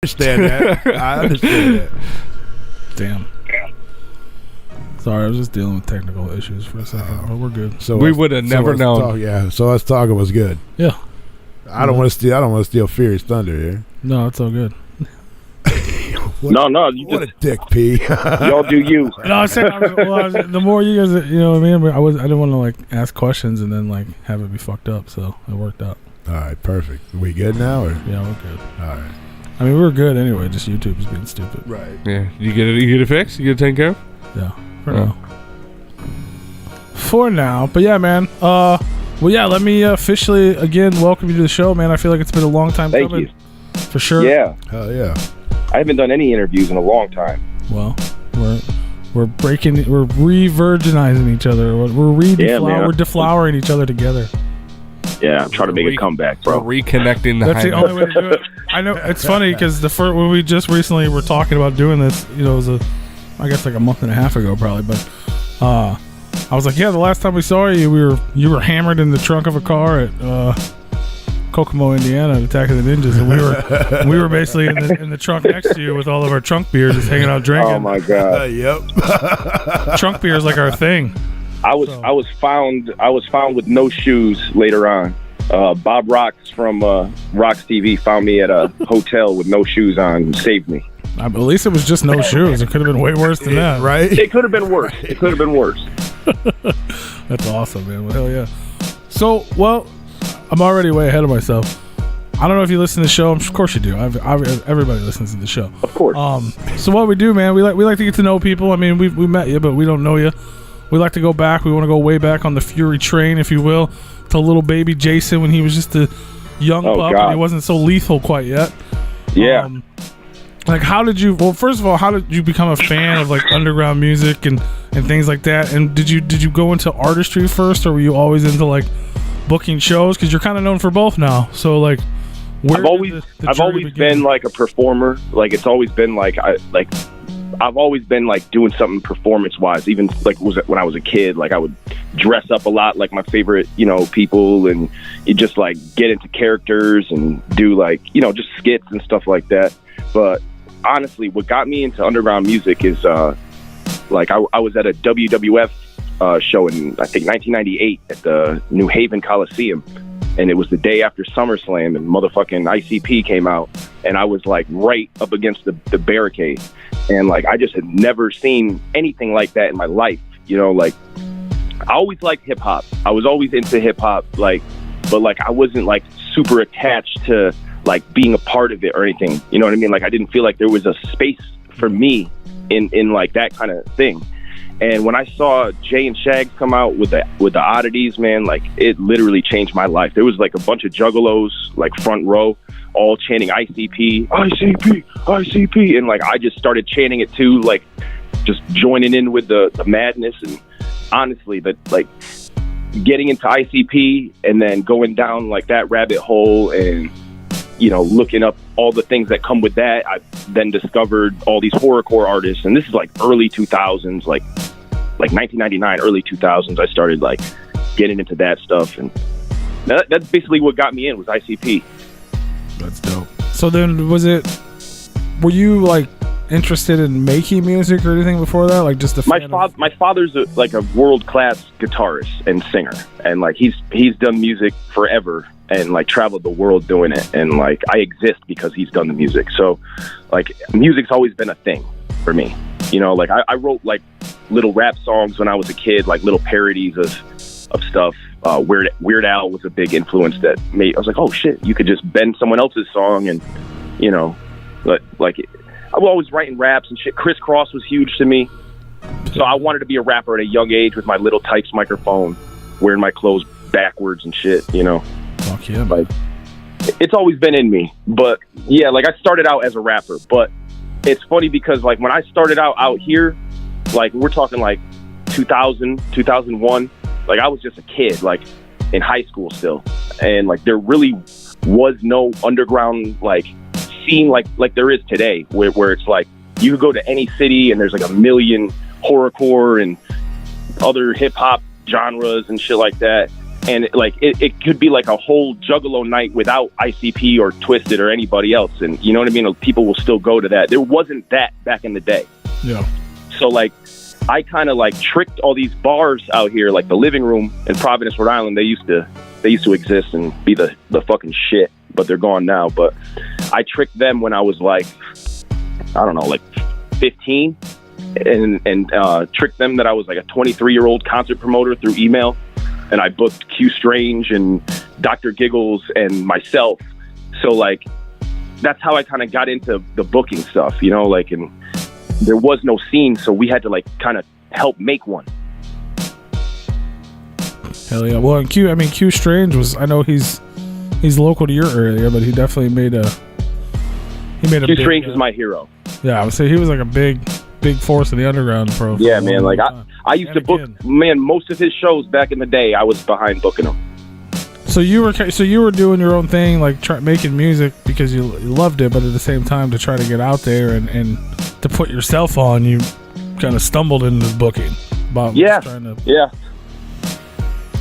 understand that. I understand that. Damn. Sorry, I was just dealing with technical issues for a second, but we're good. So we would have never known. So us talking was good. Yeah. I don't want to steal Furious Thunder here. No, it's all good. What a dick, P. Y'all do you. No, I was saying, the more you guys, you know what I mean? I didn't want to like ask questions and then like have it be fucked up, so it worked out. All right, perfect. We good now? Or? Yeah, we're good. All right. I mean, we're good anyway. Just YouTube is being stupid. Right. Yeah. You get it fixed? You get it taken care of? Yeah. For now. But yeah, man. Well, yeah. Let me officially again welcome you to the show, man. I feel like it's been a long time coming. Thank you. For sure. Yeah. Hell yeah. I haven't done any interviews in a long time. Well, we're re-virginizing each other. We're deflowering each other together. Yeah, I'm trying to make a comeback, bro. Reconnecting That's the only way to do it. I know it's funny because when we just recently were talking about doing this, you know, it was I guess like a month and a half ago probably, but I was like, yeah, the last time we saw you, you were hammered in the trunk of a car at Kokomo, Indiana, at Attack of the Ninjas, and we were basically in the trunk next to you with all of our trunk beers, just hanging out drinking. Oh my god! Yep. Trunk beer is like our thing. I was found with no shoes later on. Bob Rocks from Rocks TV found me at a hotel with no shoes on and saved me. At least it was just no shoes. It could have been way worse than that, right? It could have been worse. That's awesome, man. Well, hell yeah. So, I'm already way ahead of myself. I don't know if you listen to the show. Of course you do. Everybody listens to the show. Of course. So what we do, man, we like to get to know people. I mean, we met you, but we don't know you. We like to go back. We want to go way back on the Fury train, if you will, to little baby Jason when he was just a young pup and he wasn't so lethal quite yet. Yeah. Like, first of all, how did you become a fan of like underground music and things like that? And did you go into artistry first, or were you always into like booking shows? Because you're kind of known for both now. So like, I've always been like a performer. Like it's always been like I've always been like doing something performance wise. Even like when I was a kid, like I would dress up a lot like my favorite, people, and you just like get into characters and do like, just skits and stuff like that. But honestly, what got me into underground music is like I was at a WWF show in I think 1998 at the New Haven Coliseum, and it was the day after SummerSlam, and motherfucking ICP came out, and I was like right up against the barricade, and like I just had never seen anything like that in my life. Like I always liked hip hop. I was always into hip hop, but like I wasn't like super attached to like being a part of it or anything. You know what I mean? Like I didn't feel like there was a space for me in like that kind of thing. And when I saw Jay and Shags come out with the Oddities, man, like it literally changed my life. There was like a bunch of juggalos, like front row, all chanting ICP, ICP, ICP. And like I just started chanting it too, like just joining in with the madness. And honestly, that like getting into ICP and then going down like that rabbit hole and looking up all the things that come with that, I then discovered all these horrorcore artists, and this is like early 2000s, like 1999, early 2000s. I started like getting into that stuff, and that's basically what got me in was ICP. That's dope. So then, were you like interested in making music or anything before that? Like just my father's like a world-class guitarist and singer, and like he's done music forever and like traveled the world doing it, and like I exist because he's done the music. So like music's always been a thing for me. Like I wrote like little rap songs when I was a kid, like little parodies of stuff. Weird Al was a big influence that made I was like, oh shit, you could just bend someone else's song, and like I was always writing raps and shit. Criss Cross was huge to me, so I wanted to be a rapper at a young age with my little Types microphone, wearing my clothes backwards and shit. Fuck yeah, like it's always been in me. But yeah, like I started out as a rapper, but it's funny because like when I started out here, like we're talking like 2000, 2001, like I was just a kid, like in high school still, and like there really was no underground like scene like there is today, where it's like you could go to any city and there's like a million horrorcore and other hip hop genres and shit like that. and it could be like a whole Juggalo night without ICP or Twisted or anybody else, and you know what I mean. People will still go to that. There wasn't that back in the day. Yeah. So like, I kind of like tricked all these bars out here, like the Living Room in Providence, Rhode Island. They used to exist and be the fucking shit, but they're gone now. But I tricked them when I was like, I don't know, like 15, and tricked them that I was like a 23-year-old concert promoter through email. And I booked Q Strange and Dr. Giggles and myself. So like, that's how I kind of got into the booking stuff, you know, like, and there was no scene. So we had to like kind of help make one. Hell yeah. Well, and Q Strange was, I know he's local to your area, but he definitely made a Q Strange is my hero. Yeah. I would say he was like a big force in the underground pro. Yeah, man. Like I used to book, man, most of his shows back in the day. I was behind booking them. So you were doing your own thing, like making music because you loved it, but at the same time to try to get out there and to put yourself on, you kind of stumbled into booking. Yeah. It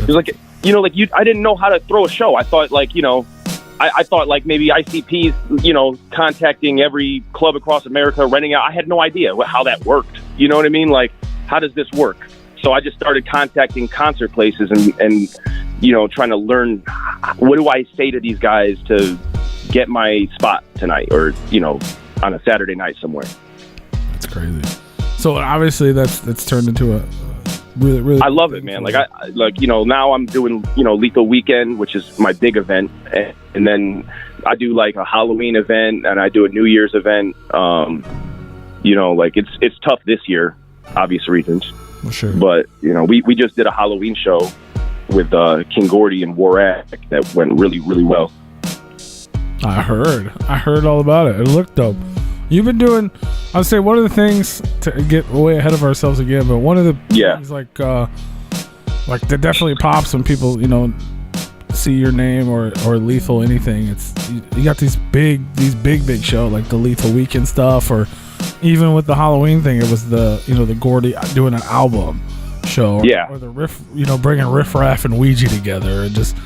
was like, you know, like I didn't know how to throw a show. I thought like, you know, I thought like maybe ICP's, you know, contacting every club across America, renting out. I had no idea how that worked. You know what I mean? Like, how does this work? So I just started contacting concert places and you know, trying to learn what do I say to these guys to get my spot tonight, or, you know, on a Saturday night somewhere. That's crazy. So obviously that's turned into a really I love it, man. Like you know, now I'm doing, you know, Lethal Weekend, which is my big event, and then I do like a Halloween event and I do a New Year's event. You know, like it's tough this year, obvious reasons. Well, sure. But you know, we just did a Halloween show with King Gordy and Warak that went really, really well. I heard all about it. It looked dope. You've been doing, I'd say one of the things, to get way ahead of ourselves again, but one of the things like that definitely pops when people, you know, see your name or Lethal anything. It's you got these big show like the Lethal Weekend stuff, or even with the Halloween thing, it was the Gordy doing an album show, or the riff, you know, bringing Riff Raff and Ouija together, and just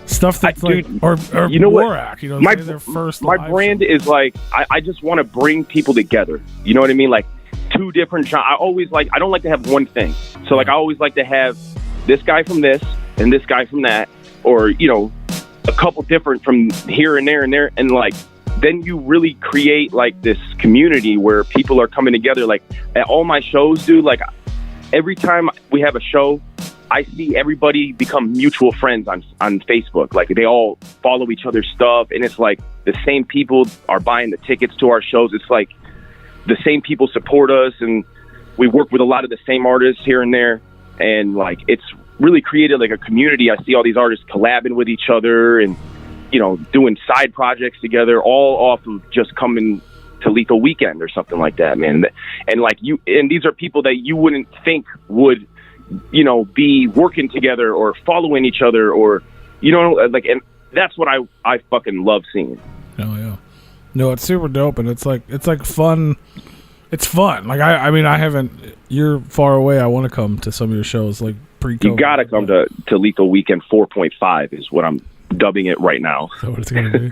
stuff that's or you know Warak, what? you know, their first my brand show. Is like I just want to bring people together. You know what I mean? Like two different genres. I don't like to have one thing. So like I always like to have this guy from this and this guy from that, or you know, a couple different from here and there, and like then you really create like this community where people are coming together. Like at all my shows, dude, like every time we have a show, I see everybody become mutual friends on Facebook. Like they all follow each other's stuff, and it's like the same people are buying the tickets to our shows. It's like the same people support us, and we work with a lot of the same artists here and there, and like it's really created like a community. I see all these artists collabing with each other and, you know, doing side projects together, all off of just coming to Lethal Weekend or something like that, man. And like and these are people that you wouldn't think would, you know, be working together or following each other, or, you know, like, and that's what I fucking love seeing. Oh yeah, no, it's super dope, and it's like fun. It's fun. Like I mean, I haven't. You're far away. I want to come to some of your shows, like pre-COVID. You gotta come to Lethal Weekend 4.5 is what I'm dubbing it right now. Is that what it's gonna be?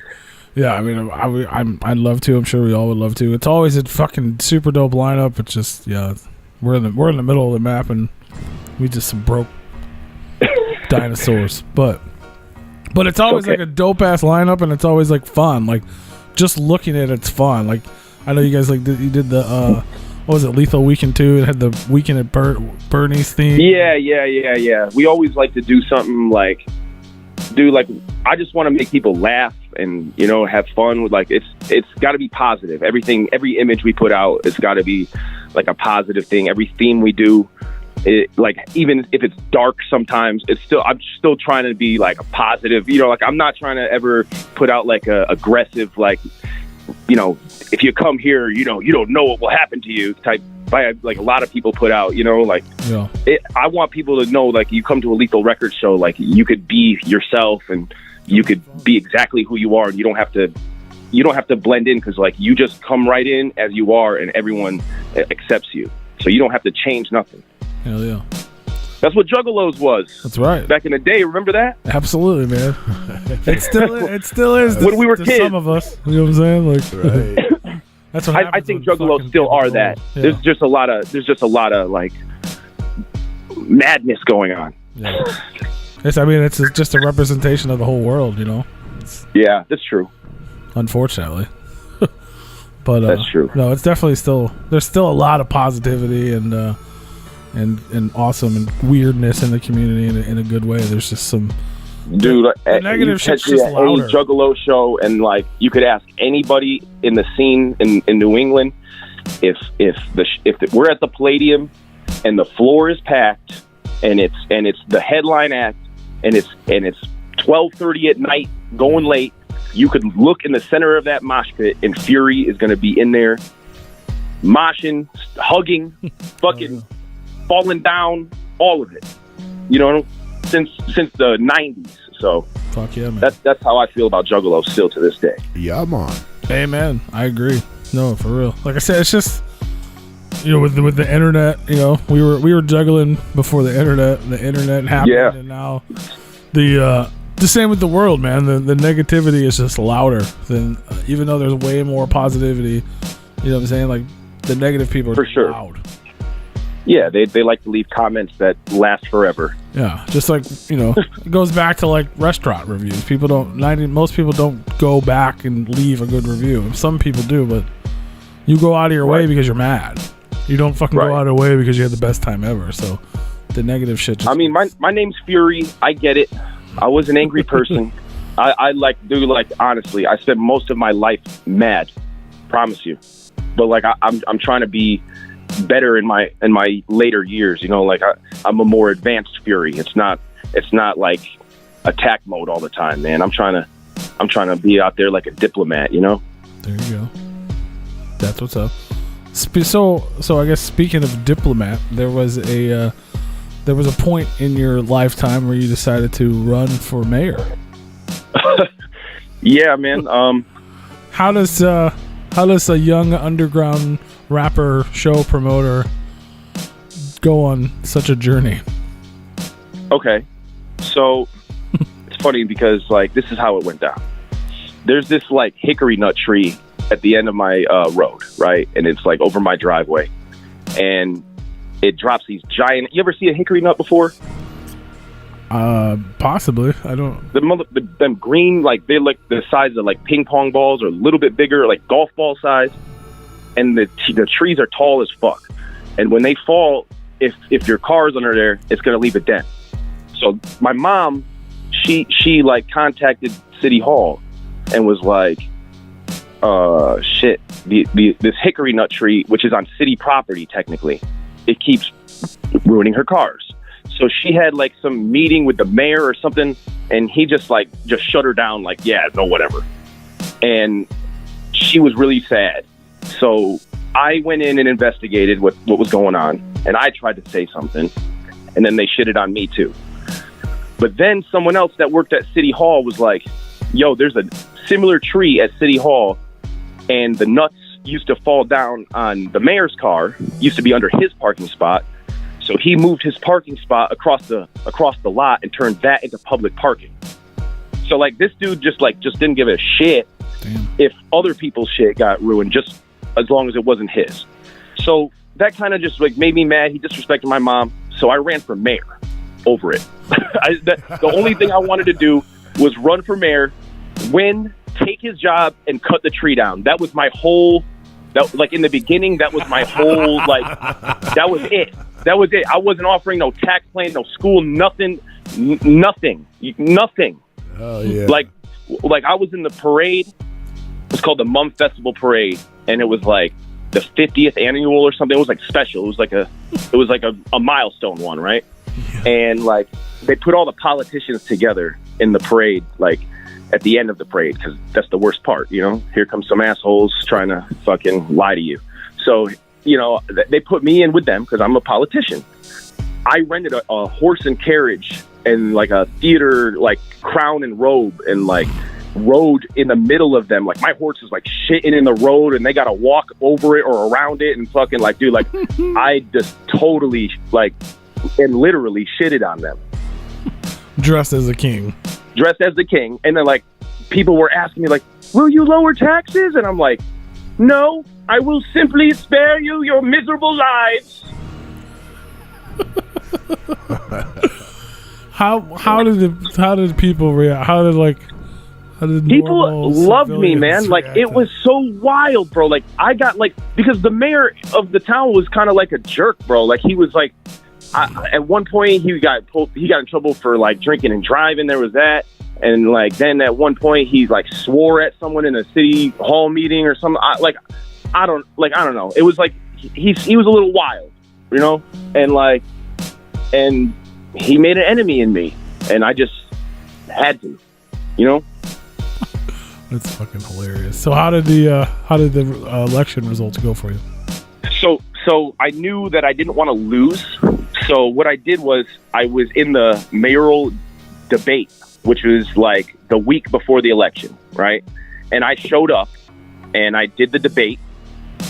Yeah, I mean, I'd love to. I'm sure we all would love to. It's always a fucking super dope lineup. It's just, yeah, we're in the middle of the map, and we just some broke dinosaurs. But it's always like a dope ass lineup, and it's always like fun. Like just looking at it's fun. Like I know you guys like you did the what was it, Lethal Weekend 2? It had the Weekend at Bernie's theme. Yeah. We always like to do something like I just want to make people laugh and, you know, have fun with, like, it's got to be positive. Every image we put out, it's got to be like a positive thing. Every theme we do, like, even if it's dark sometimes, I'm still trying to be like a positive, you know, like I'm not trying to ever put out like a aggressive, like, you know, if you come here, you know, you don't know what will happen to you type, like a lot of people put out, you know, like, yeah. I want people to know, like, you come to a Lethal Records show, like, you could be yourself and you could be exactly who you are, and you don't have to blend in, because, like, you just come right in as you are and everyone accepts you, so you don't have to change nothing. Hell yeah. That's what Juggalos was. That's right. Back in the day, remember that? Absolutely, man. It still is. When we were kids. Some of us. You know what I'm saying? Like, Right. that's what I think Juggalos still are that. Yeah. There's just a lot of like madness going on. Yeah. It's just a representation of the whole world, you know. Yeah, that's true. Unfortunately. But that's true. No, it's definitely there's still a lot of positivity and awesome and weirdness in the community in a good way. There's just some dude. The negative shit's just any louder. Juggalo show, and like you could ask anybody in the scene in New England if we're at the Palladium and the floor is packed and it's the headline act and it's 12:30 at night going late. You could look in the center of that mosh pit and Fury is going to be in there moshing, hugging, fucking falling down, all of it. You know, since the 90s. So fuck yeah, man. That's how I feel about Juggalo still to this day. Yeah, man. Hey, man, I agree. No, for real. Like I said, it's just, you know, with the internet, you know, we were juggling before the internet. The internet happened, Yeah. And now the same with the world, man. The negativity is just louder than, even though there's way more positivity. You know what I'm saying? Like the negative people are For sure. loud. Yeah, they like to leave comments that last forever. Yeah, just like, you know, it goes back to like restaurant reviews. Most people don't go back and leave a good review. Some people do, but you go out of your way because you're mad. You don't fucking go out of the way because you had the best time ever. So the negative shit just... I mean, my name's Fury. I get it. I was an angry person. Honestly, I spent most of my life mad. Promise you. But like I'm trying to be better in my later years, you know, like I'm a more advanced Fury. It's not like attack mode all the time, man. I'm trying to be out there like a diplomat, you know. There you go. That's what's up. So I guess speaking of diplomat, there was a point in your lifetime where you decided to run for mayor. Yeah, man. How does a young underground rapper show promoter go on such a journey? Okay, so it's funny because like this is how it went down. There's this like hickory nut tree at the end of my road, right? And it's like over my driveway, and it drops these giant. You ever see a hickory nut before? Possibly. I don't. Them green, like they're like the size of like ping pong balls, or a little bit bigger, like golf ball size. And the trees are tall as fuck. And when they fall, if your car's under there, it's gonna leave a dent. So my mom, she like contacted City Hall and was like, shit, this hickory nut tree, which is on city property technically, it keeps ruining her cars. So she had like some meeting with the mayor or something, and he just shut her down, like, yeah, no, whatever. And she was really sad. So I went in and investigated what was going on, and I tried to say something, and then they shitted on me too. But then someone else that worked at City Hall was like, yo, there's a similar tree at City Hall, and the nuts used to fall down on the mayor's car, used to be under his parking spot. So he moved his parking spot across the lot and turned that into public parking. So like this dude just didn't give a shit. Damn. If other people's shit got ruined, just as long as it wasn't his. So that kind of just like made me mad. He disrespected my mom. So I ran for mayor over it. The only thing I wanted to do was run for mayor, win, take his job, and cut the tree down. That was my whole, in the beginning, that was my whole, that was it. That was it. I wasn't offering no tax plan, no school, nothing. Oh, yeah. Like I was in the parade. It's called the Mum Festival Parade, and it was like the 50th annual or something. It was like special. It was like a milestone one, right? Yeah. And like they put all the politicians together in the parade, like at the end of the parade, because that's the worst part, you know. Here comes some assholes trying to fucking lie to you. So, you know, they put me in with them because I'm a politician. I rented a horse and carriage and like a theater, like crown and robe, and like rode in the middle of them. Like my horse is like shitting in the road, and they got to walk over it or around it, and fucking like, dude, like I just totally like and literally shitted on them. Dressed as a king. Dressed as the king. And then, like, people were asking me, like, will you lower taxes? And I'm like, no, I will simply spare you your miserable lives. How did people react? How did people loved me, man? Like, it was so wild, bro. Like, I got, like, because the mayor of the town was kind of like a jerk, bro. Like, he was like, at one point he got in trouble for, like, drinking and driving. There was that. And, like, then at one point he, like, swore at someone in a city hall meeting or something. I don't know. It was like he was a little wild, you know? And he made an enemy in me, and I just had to, you know? That's fucking hilarious. So how did the election results go for you? So I knew that I didn't want to lose. So what I did was I was in the mayoral debate, which was like the week before the election, right? And I showed up and I did the debate.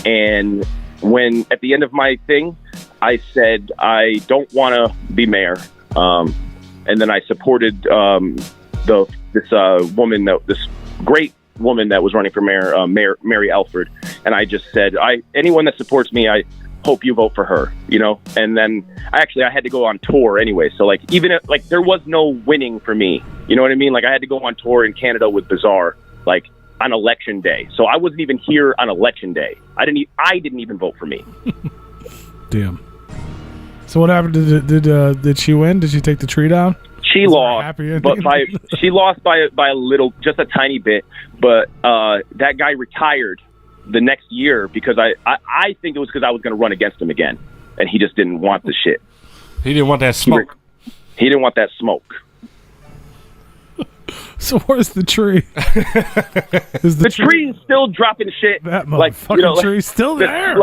And when at the end of my thing, I said I don't want to be mayor. And then I supported this great woman that was running for mayor, Mary Alford. And I just said, anyone that supports me, I hope you vote for her, you know? And then I had to go on tour anyway. So like, even if, like, there was no winning for me, you know what I mean? Like, I had to go on tour in Canada with Bizarre, like, on election day. So I wasn't even here on election day. I didn't even vote for me. Damn. So what happened? Did she win? Did she take the tree down? She lost, but she lost by a little, just a tiny bit. But that guy retired the next year because I think it was because I was going to run against him again, and he just didn't want the shit. He didn't want that smoke. He didn't want that smoke. So where's the tree? The tree is still dropping shit. That motherfucking tree's still there.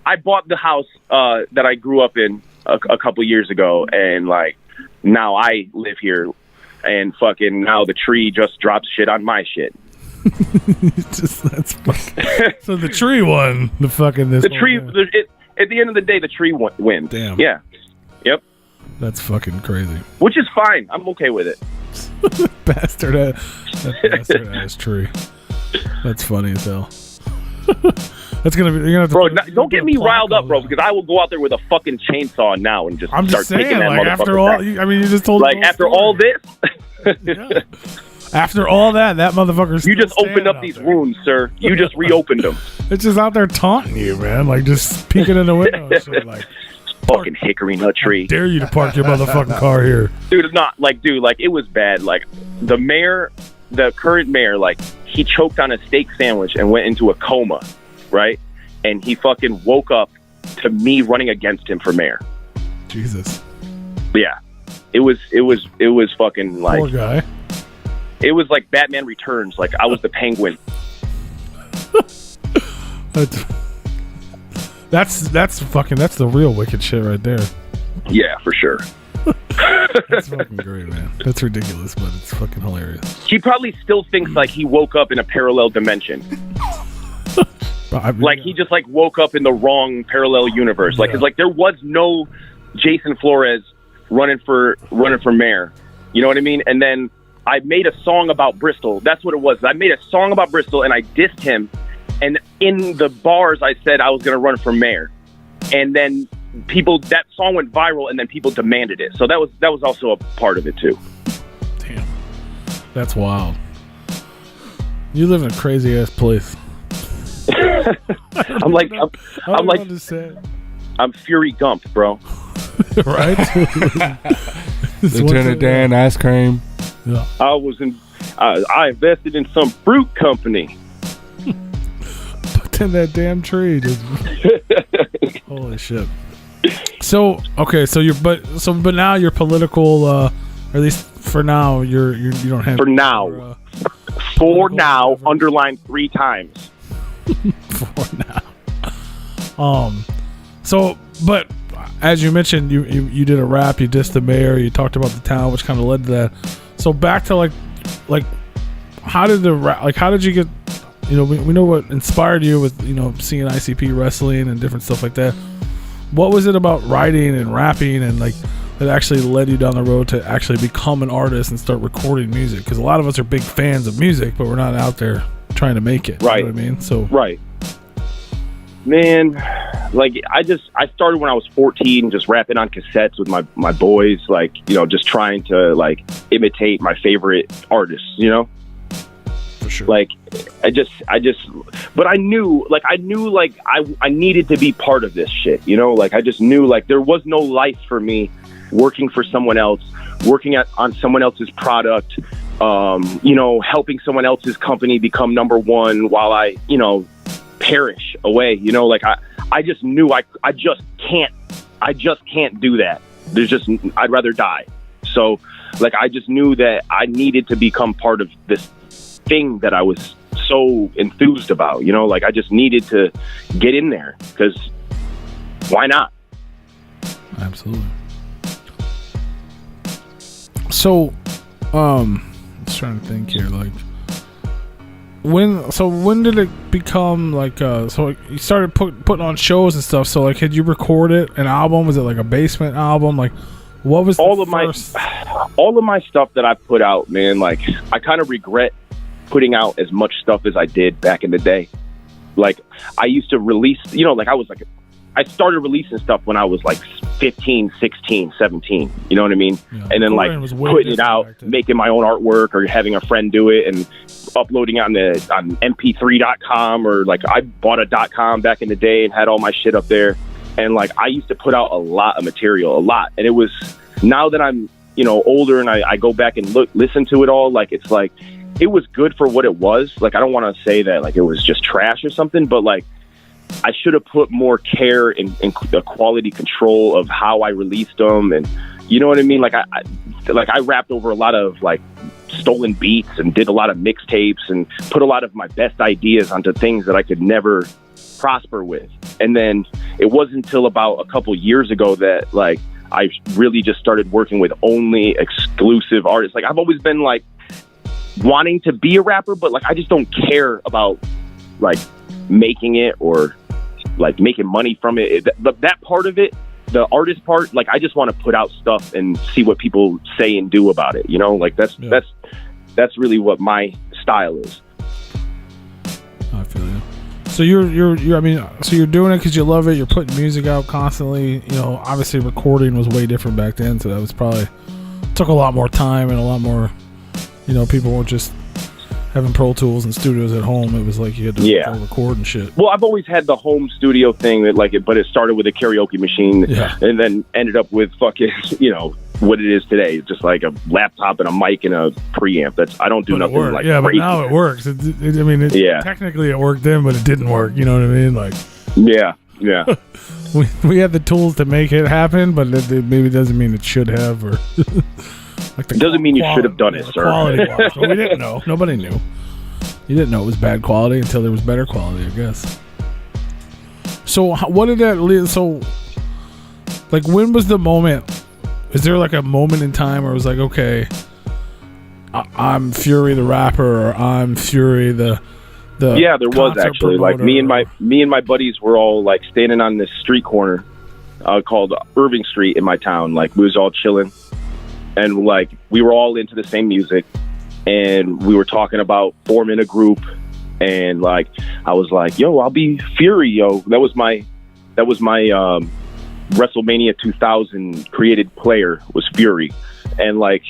I bought the house that I grew up in a couple years ago, and like now I live here, and fucking now the tree just drops shit on my shit. That's fucking. So the tree won. At the end of the day, the tree wins. Damn. Yeah. Yep. That's fucking crazy. Which is fine. I'm okay with it. Bastard ass tree. That's funny as hell. That's gonna be. You're gonna have to bro, don't get me riled up, bro, because I will go out there with a fucking chainsaw now and just start taking that motherfucker after all, back. you just told like after story. all this. Yeah. After all that motherfucker's. You just opened up these wounds, sir. You just reopened them. It's just out there taunting you, man. Like just peeking in the window and shit. Like fucking hickory nut tree. I dare you to park your motherfucking car here, dude? It was bad. Like the current mayor, like he choked on a steak sandwich and went into a coma, right? And he fucking woke up to me running against him for mayor. Jesus. Yeah, it was fucking like poor guy. It was like Batman Returns. Like I was the Penguin. That's the real wicked shit right there. Yeah, for sure. That's fucking great, man. That's ridiculous, but it's fucking hilarious. He probably still thinks like he woke up in a parallel dimension. He just like woke up in the wrong parallel universe. Like, cause like there was no Jason Flores running for mayor. You know what I mean? And then I made a song about Bristol. That's what it was. I made a song about Bristol and I dissed him. And in the bars, I said I was going to run for mayor. And then that song went viral and then people demanded it. So that was also a part of it too. Damn. That's wild. You live in a crazy ass place. I'm Fury Gump, bro. Right? Lieutenant Dan ice cream. Yeah. I invested in some fruit company. Put in that damn tree, dude. Holy shit. So okay, but now you're political, or at least for now you don't have for now underline 3 times. For now. So but as you mentioned, you did a rap, you dissed the mayor, you talked about the town, which kind of led to that. So back to like how did you get, we know what inspired you with, seeing ICP wrestling and different stuff like that. what was it about writing and rapping and like that actually led you down the road to actually become an artist and start recording music? Because a lot of us are big fans of music, but we're not out there trying to make it. Right. You know what I mean? So right. Man, like I started when I was 14, just rapping on cassettes with my boys, like, you know, just trying to like imitate my favorite artists, you know? For sure. Like but I knew like I needed to be part of this shit, you know? Like I just knew like there was no life for me working for someone else, working on someone else's product, you know, helping someone else's company become number one while I, you know, perish away, you know, like I just knew I just can't do that. I'd rather die. So like I just knew that I needed to become part of this thing that I was so enthused about, you know, like I just needed to get in there because why not? Absolutely. So I'm just trying to think here, like when did it become like so you started putting on shows and stuff, so like had you recorded an album? Was it like a basement album? Like what was all of my stuff that I put out, man? Like I kind of regret putting out as much stuff as I did back in the day. Like I used to release, you know, like I started releasing stuff when I was like 15, 16, 17, you know what I mean? Yeah, and then like putting it out, making my own artwork or having a friend do it and uploading on mp3.com, or like I bought a .com back in the day and had all my shit up there. And like I used to put out a lot of material, and it was, now that I'm, you know, older and I go back and listen to it all, like it's like it was good for what it was. Like I don't want to say that like it was just trash or something, but like I should have put more care in the quality control of how I released them, and you know what I mean. Like I rapped over a lot of like stolen beats and did a lot of mixtapes and put a lot of my best ideas onto things that I could never prosper with. And then it wasn't until about a couple years ago that like I really just started working with only exclusive artists. Like I've always been like wanting to be a rapper, but like I just don't care about like making it or like making money from it. That part of it, the artist part, like I just want to put out stuff and see what people say and do about it, you know? Like that's really what my style is. I feel you. So you're I mean, so you're doing it because you love it, you're putting music out constantly, you know. Obviously recording was way different back then, so that was probably took a lot more time and a lot more, you know, people weren't just having Pro Tools and studios at home. It was like you had to go record and shit. Well, I've always had the home studio thing that like it, but it started with a karaoke machine and then ended up with fucking, you know, what it is today. It's just like a laptop and a mic and a preamp. I don't do nothing like but now it works. Technically it worked then, but it didn't work. You know what I mean? Like, yeah. we had the tools to make it happen, but it maybe doesn't mean it should have, or like it doesn't mean you should have done it, sir. Quality wise. Well, we didn't know. Nobody knew. You didn't know it was bad quality until there was better quality, I guess. So what did that lead? So like when was the moment? Is there like a moment in time where it was like, okay, I'm Fury the rapper, or I'm Fury the yeah, there was actually like me and my buddies were all like standing on this street corner called Irving Street in my town. Like we was all chilling, and like we were all into the same music, and we were talking about forming a group. And like I was like, yo, I'll be Fury, yo. That was my WrestleMania 2000 created player was Fury, and like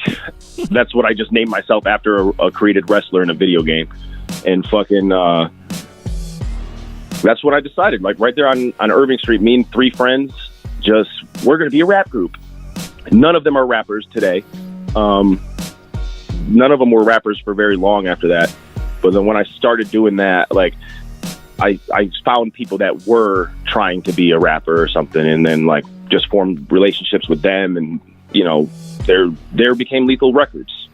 that's what I just named myself after a created wrestler in a video game. And fucking that's what I decided, like right there on Irving Street. Me and 3 friends, we're gonna be a rap group. None of them are rappers today. None of them were rappers for very long after that. But then when I started doing that, like I found people that were trying to be a rapper or something, and then like just formed relationships with them, and you know, there became Lethal Records.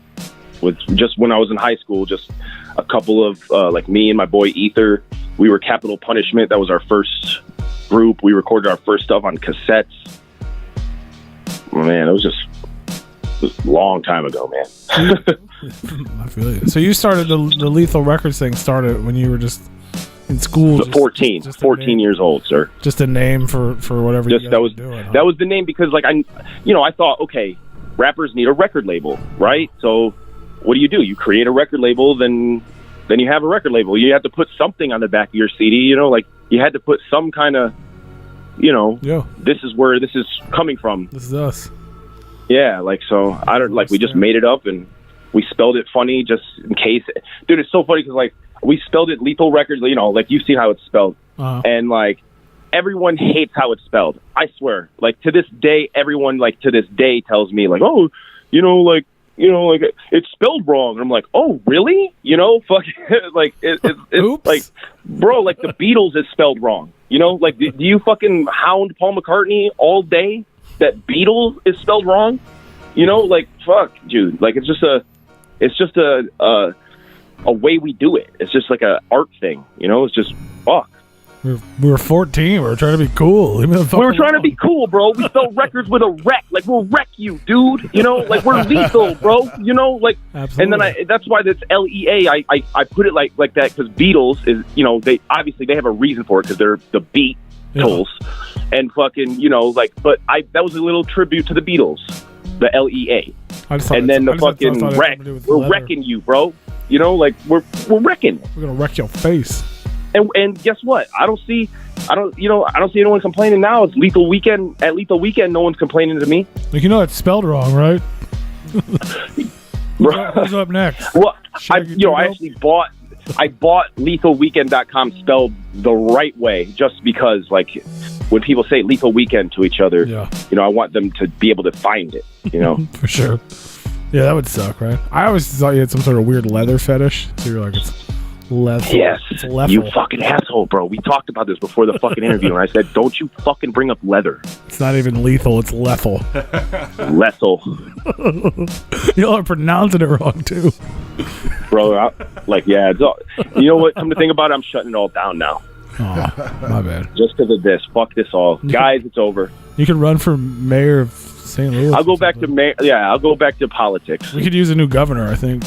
With just when I was in high school, just a couple of like me and my boy Ether, we were Capital Punishment. That was our first group. We recorded our first stuff on cassettes. Man, it was a long time ago, man. I feel you. So you started the Lethal Records thing started when you were just in school. 14 years old, sir. Just a name for whatever you guys were doing. Huh? That was the name because like I thought, okay, rappers need a record label, right? So what do? You create a record label, then you have a record label. You have to put something on the back of your CD, like you had to put some kind of, this is where this is coming from. This is us. Yeah, like, so I don't, like, we just made it up and we spelled it funny just in case. Dude, it's so funny because, like, we spelled it Lethal Records, like, you've seen how it's spelled. And, like, everyone hates how it's spelled. I swear. Like, to this day, everyone, like, to this day tells me, like, oh, like, it's spelled wrong. And I'm like, oh, really? Fuck, like, it's like, bro, like, the Beatles is spelled wrong. Like, do you fucking hound Paul McCartney all day that Beatles is spelled wrong? Like, fuck, dude. Like, it's just a way we do it. It's just like a art thing. It's just fuck. We were 14. We were trying to be cool. We were trying to be cool, bro. We sell records with a wreck. Like, we'll wreck you, dude. Like, we're lethal, bro. Like, absolutely. And then that's why this LEA, I put it like that because Beatles is, they obviously they have a reason for it because they're the Beatles, and fucking, like, but that was a little tribute to the Beatles, the LEA, and then the fucking wreck. We're wrecking you, bro. Like we're wrecking. We're gonna wreck your face. And guess what? I don't see anyone complaining now. It's Lethal Weekend. At Lethal Weekend, no one's complaining to me. Like, it's spelled wrong, right? Who's up next? Well, I actually bought lethalweekend.com spelled the right way just because, like, when people say Lethal Weekend to each other, I want them to be able to find it, For sure. Yeah, that would suck, right? I always thought you had some sort of weird leather fetish, so you're like, it's lethal. Yes, it's lethal. You fucking asshole, bro. We talked about this before the fucking interview, and I said, don't you fucking bring up leather. It's not even lethal, it's lethal. Lethal. Y'all are pronouncing it wrong, too. Bro, it's all, you know what? Come to think about it, I'm shutting it all down now. Oh, my bad. Just because of this. Fuck this all. Guys, it's over. You can run for mayor of St. Louis. I'll go back to I'll go back to politics. We could use a new governor, I think.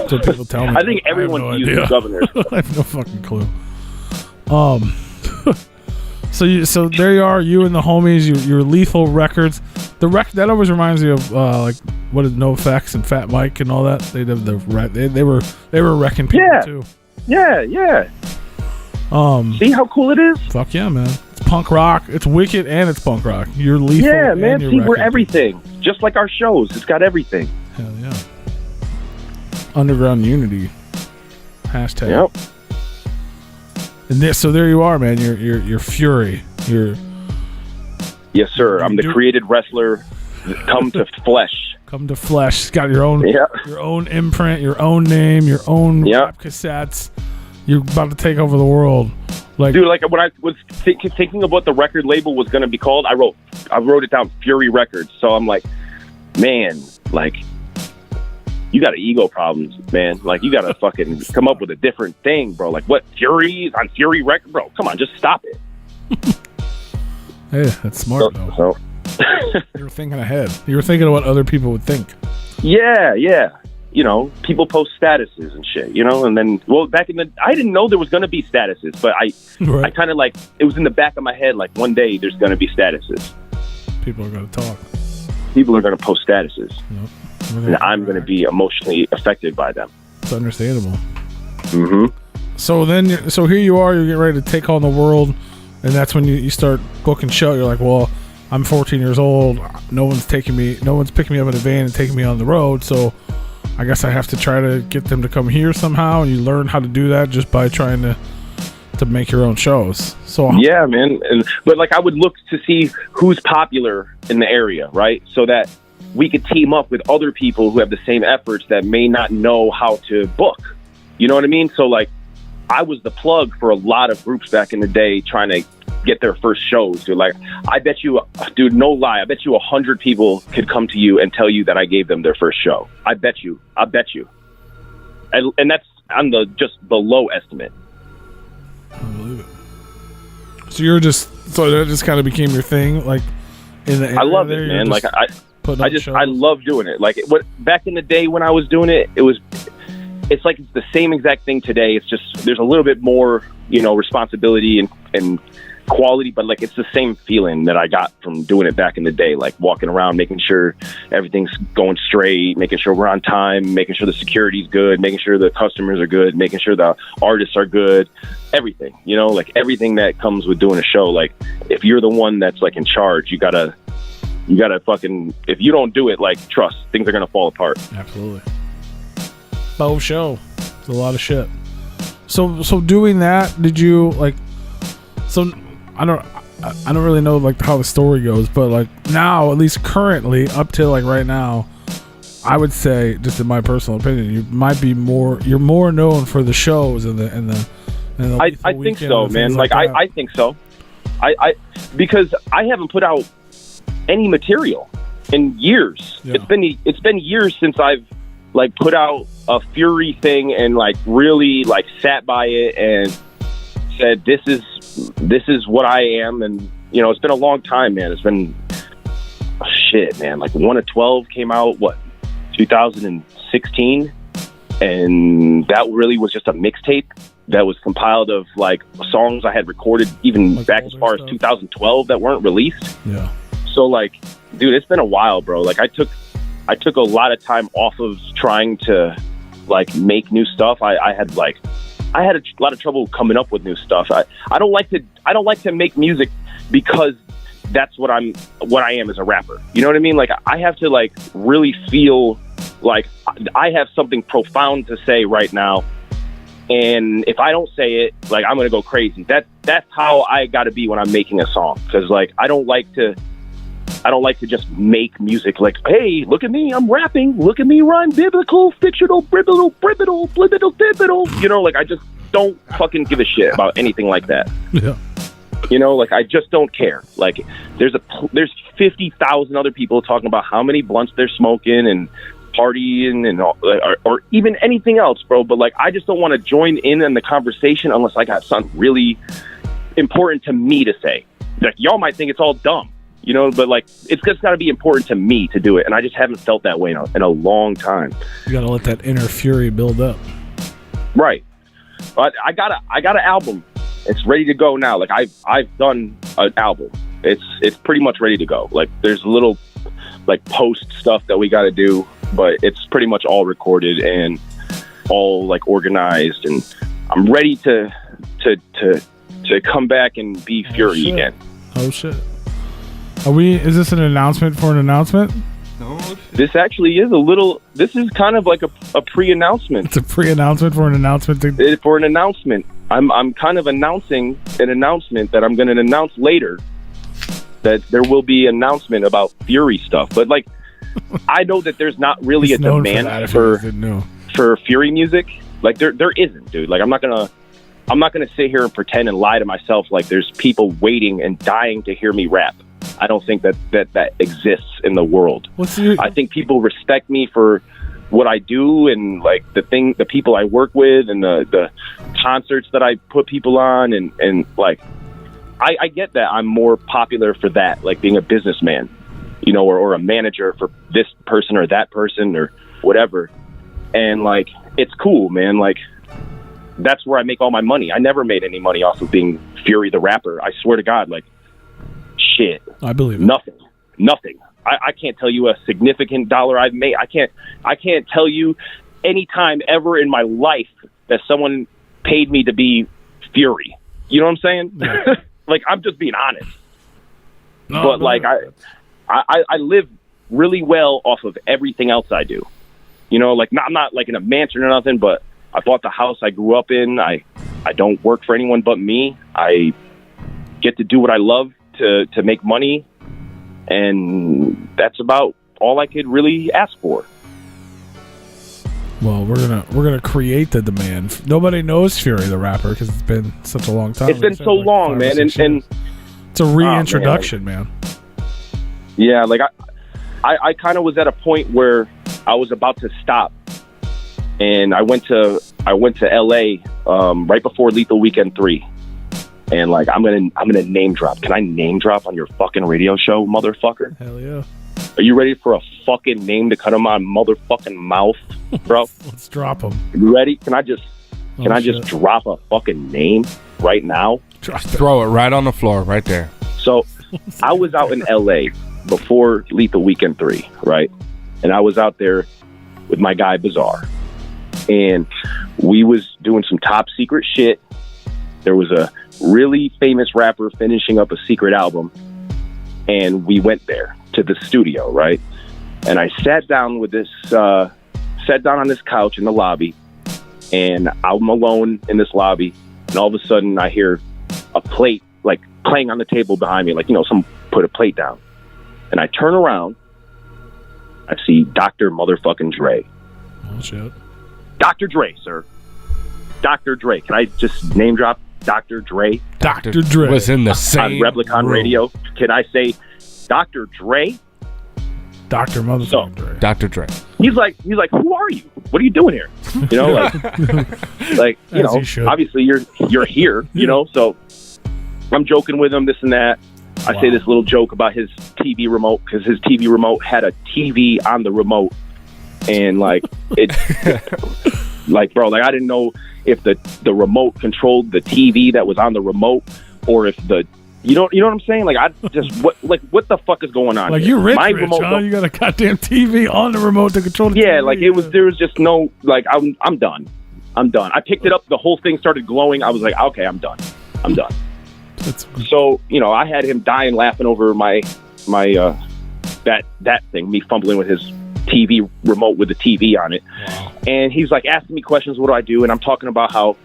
So people tell me. I think everyone can use new governors. I have no fucking clue. So there you are, you and the homies, your Lethal Records. That always reminds me of like what is NoFX and Fat Mike and all that. They did they were wrecking people too. Yeah. See how cool it is? Fuck yeah, man. It's punk rock. It's wicked and it's punk rock. You're lethal. Yeah, man. See, we're everything. Just like our shows. It's got everything. Hell yeah. Underground Unity. Hashtag. Yep. And so there you are, man. You're Fury. Yes, sir. I'm the created wrestler. Come to flesh. Come to flesh. It's got your own imprint, your own name, your own rap cassettes. You're about to take over the world. Like, dude, like when I was thinking of what the record label was going to be called, I wrote it down, Fury Records. So I'm like, man, like, you got ego problems, man. Like, you got to fucking come up with a different thing, bro. Like, what, Fury on Fury Records? Bro, come on, just stop it. Hey, that's smart, though. You were thinking ahead. You were thinking of what other people would think. Yeah. People post statuses and shit, and then, back in I didn't know there was going to be statuses, but I kind of like, it was in the back of my head, like, one day there's going to be statuses. People are going to talk. People are going to post statuses. Yep. And I'm going to be emotionally affected by them. It's understandable. Mm-hmm. So here you are, you're getting ready to take on the world, and that's when you start booking show. You're like, well, I'm 14 years old. No one's picking me up in a van and taking me on the road, so I guess I have to try to get them to come here somehow, and you learn how to do that just by trying to make your own shows. So yeah, man. But like, I would look to see who's popular in the area, right? So that we could team up with other people who have the same efforts that may not know how to book. You know what I mean? So like, I was the plug for a lot of groups back in the day trying to get their first shows. Dude, like, I bet you, dude, no lie, I bet you 100 people could come to you and tell you that I gave them their first show. I bet you. And that's on just the low estimate. I believe it. So that just kind of became your thing, like, in the I love it, man. Like, I love doing it. Like, back in the day when I was doing it, it it's like it's the same exact thing today. It's just there's a little bit more, responsibility and quality, but like it's the same feeling that I got from doing it back in the day, like walking around, making sure everything's going straight, making sure we're on time, making sure the security's good, making sure the customers are good, making sure the artists are good, everything, like everything that comes with doing a show. Like if you're the one that's like in charge, you gotta fucking, if you don't do it, like trust, things are gonna fall apart. Absolutely. Bow show. It's a lot of shit. So doing that, did you like, so I don't really know like how the story goes, but like now, at least currently, up to like right now, I would say, just in my personal opinion, you're more known for the shows and the I think so, man. Like I think so. I because I haven't put out any material in years. Yeah. It's been years since I've like put out a Fury thing and like really like sat by it and said this is what I am. And it's been a long time, man. It's been shit, man. Like 1 of 12 came out 2016, and that really was just a mixtape that was compiled of like songs I had recorded even like back as far as 2012 that weren't released. Yeah. So like, dude, it's been a while, bro. Like I took a lot of time off of trying to like make new stuff. I had a lot of trouble coming up with new stuff. I don't like to make music because that's what I am as a rapper. You know what I mean? Like I have to like really feel like I have something profound to say right now. And if I don't say it, like I'm going to go crazy. That's how I got to be when I'm making a song. Cause like, I don't like to just make music like, hey, look at me, I'm rapping. Look at me rhyme biblical, fictional, bribbital, blibital. Like I just don't fucking give a shit about anything like that. Yeah. Like I just don't care. Like there's 50,000 other people talking about how many blunts they're smoking and partying and all, or even anything else, bro. But like, I just don't want to join in the conversation unless I got something really important to me to say. Like y'all might think it's all dumb. But like, it's just got to be important to me to do it. And I just haven't felt that way in a long time. You got to let that inner fury build up. Right. But I got an album. It's ready to go now. Like I've done an album. It's pretty much ready to go. Like there's a little like post stuff that we got to do, but it's pretty much all recorded and all like organized. And I'm ready to come back and be Fury again. Oh shit. Is this an announcement for an announcement? No. This actually is this is kind of like a pre-announcement. It's a pre-announcement for an announcement? For an announcement. I'm kind of announcing an announcement that I'm going to announce later, that there will be an announcement about Fury stuff. But like, I know that there's not really a demand for Fury music. Like there isn't, dude. Like I'm not gonna sit here and pretend and lie to myself like there's people waiting and dying to hear me rap. I don't think that exists in the world. I think people respect me for what I do and like the people I work with and the concerts that I put people on and like I get that I'm more popular for that, like being a businessman, or a manager for this person or that person or whatever. And like, it's cool, man. Like that's where I make all my money. I never made any money off of being Fury the rapper. I swear to God, like shit. I believe it. Nothing. I can't tell you a significant dollar I've made. I can't tell you any time ever in my life that someone paid me to be Fury. You know what I'm saying? Yeah. Like, I'm just being honest. No, but like, I live really well off of everything else I do. Like I'm not like in a mansion or nothing, but I bought the house I grew up in. I don't work for anyone but me. I get to do what I love to make money. And that's about all I could really ask for. Well, we're gonna create the demand. Nobody knows Fury the rapper because it's been such a long time. It's been so long, man, and it's a reintroduction, man. Yeah, like I kind of was at a point where I was about to stop, and I went to LA right before Lethal Weekend 3. And like I'm gonna name drop. Can I name drop on your fucking radio show, motherfucker? Hell yeah. Are you ready for a fucking name to come out of my motherfucking mouth, bro? Let's drop them. You ready? Can I just drop a fucking name right now? Throw it right on the floor, right there. So, I was out in LA before Lethal Weekend 3, right? And I was out there with my guy Bizarre. And we was doing some top secret shit. There was a really famous rapper finishing up a secret album. And we went there to the studio, right? And I sat down on this couch in the lobby. And I'm alone in this lobby. And all of a sudden I hear a plate like playing on the table behind me. Like, someone put a plate down. And I turn around. I see Dr. motherfucking Dre. Oh, shit. Dr. Dre, sir. Dr. Dre. Can I just name drop Dr. Dre? Dr. Dre was in the same on Replicon radio. Can I say Dr. Dre? Dr. motherfucking Dre. Dr. Dre. He's like, who are you? What are you doing here? Obviously you're here, so I'm joking with him, this and that. I say this little joke about his TV remote because his TV remote had a TV on the remote, and like it, like bro, like I didn't know if the remote controlled the TV that was on the remote, or if the you know what I'm saying? Like I just what the fuck is going on? Like here? You're rich, huh? You got a goddamn TV on the remote to control the TV. Yeah, like there was just no like I'm done. I picked it up, the whole thing started glowing. I was like, okay, I'm done. So, I had him dying laughing over my that thing, me fumbling with his TV remote with the TV on it. Wow. And he's like asking me questions, what do I do? And I'm talking about how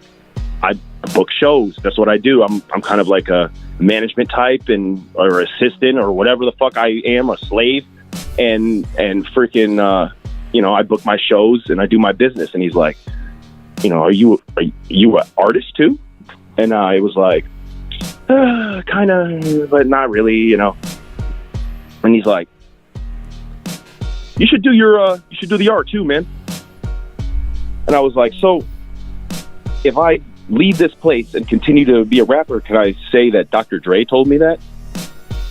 I book shows. That's what I do. I'm kind of like a management type or assistant or whatever the fuck I am, a slave. And freaking, I book my shows and I do my business. And he's like, are you an artist too? And I was like, kind of, but not really, And he's like, you should do the art too, man. And I was like, so if I leave this place and continue to be a rapper, can I say that Dr. Dre told me that?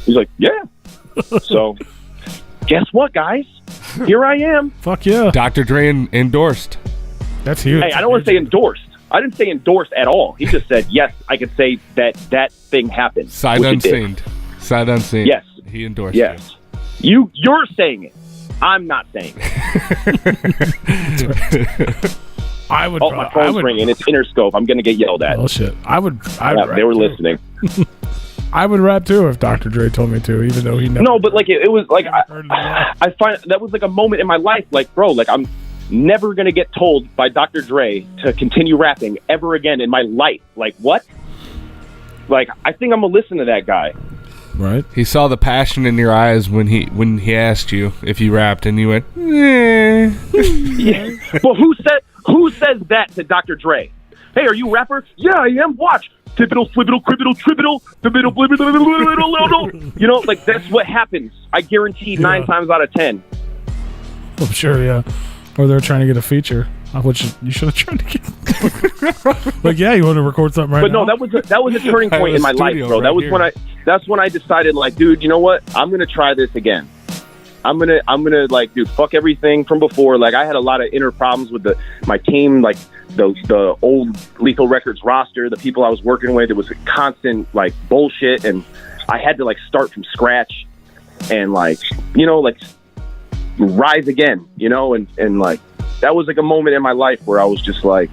He's like, yeah. So guess what, guys? Here I am. Fuck yeah. Dr. Dre endorsed. That's huge. Hey, I don't want to say endorsed. I didn't say endorsed at all. He just said, yes, I could say that thing happened. Sight unseen. Sight unseen. Yes. He endorsed yes. You're saying it. I'm not saying it. My phone's ringing. It's Interscope. I'm going to get yelled at. Oh, shit. They were listening. I would rap too if Dr. Dre told me to, even though he never. No, but like it was like I find that was like a moment in my life. Like, bro, like I'm never gonna get told by Dr. Dre to continue rapping ever again in my life. Like what? Like I think I'm gonna listen to that guy. Right. He saw the passion in your eyes when he asked you if you rapped, and you went, eh. Yeah. Well, who says that to Dr. Dre? Hey, are you a rapper? Yeah, I am. Watch. Tipital, flibbital, cribbital, tribital, tibital, blibbital, like that's what happens. I guarantee 9 times out of 10. I'm sure, yeah. Or they're trying to get a feature, which you should have tried to get. Like, yeah, you want to record something right now? But no, that was a turning point in my life, bro. That's when I decided, like, dude, you know what? I'm gonna try this again. I'm gonna like, dude, fuck everything from before. Like, I had a lot of inner problems with my team, like the old Lethal Records roster, the people I was working with. It was a constant like bullshit, and I had to like start from scratch and like, like rise again, and like that was like a moment in my life where I was just like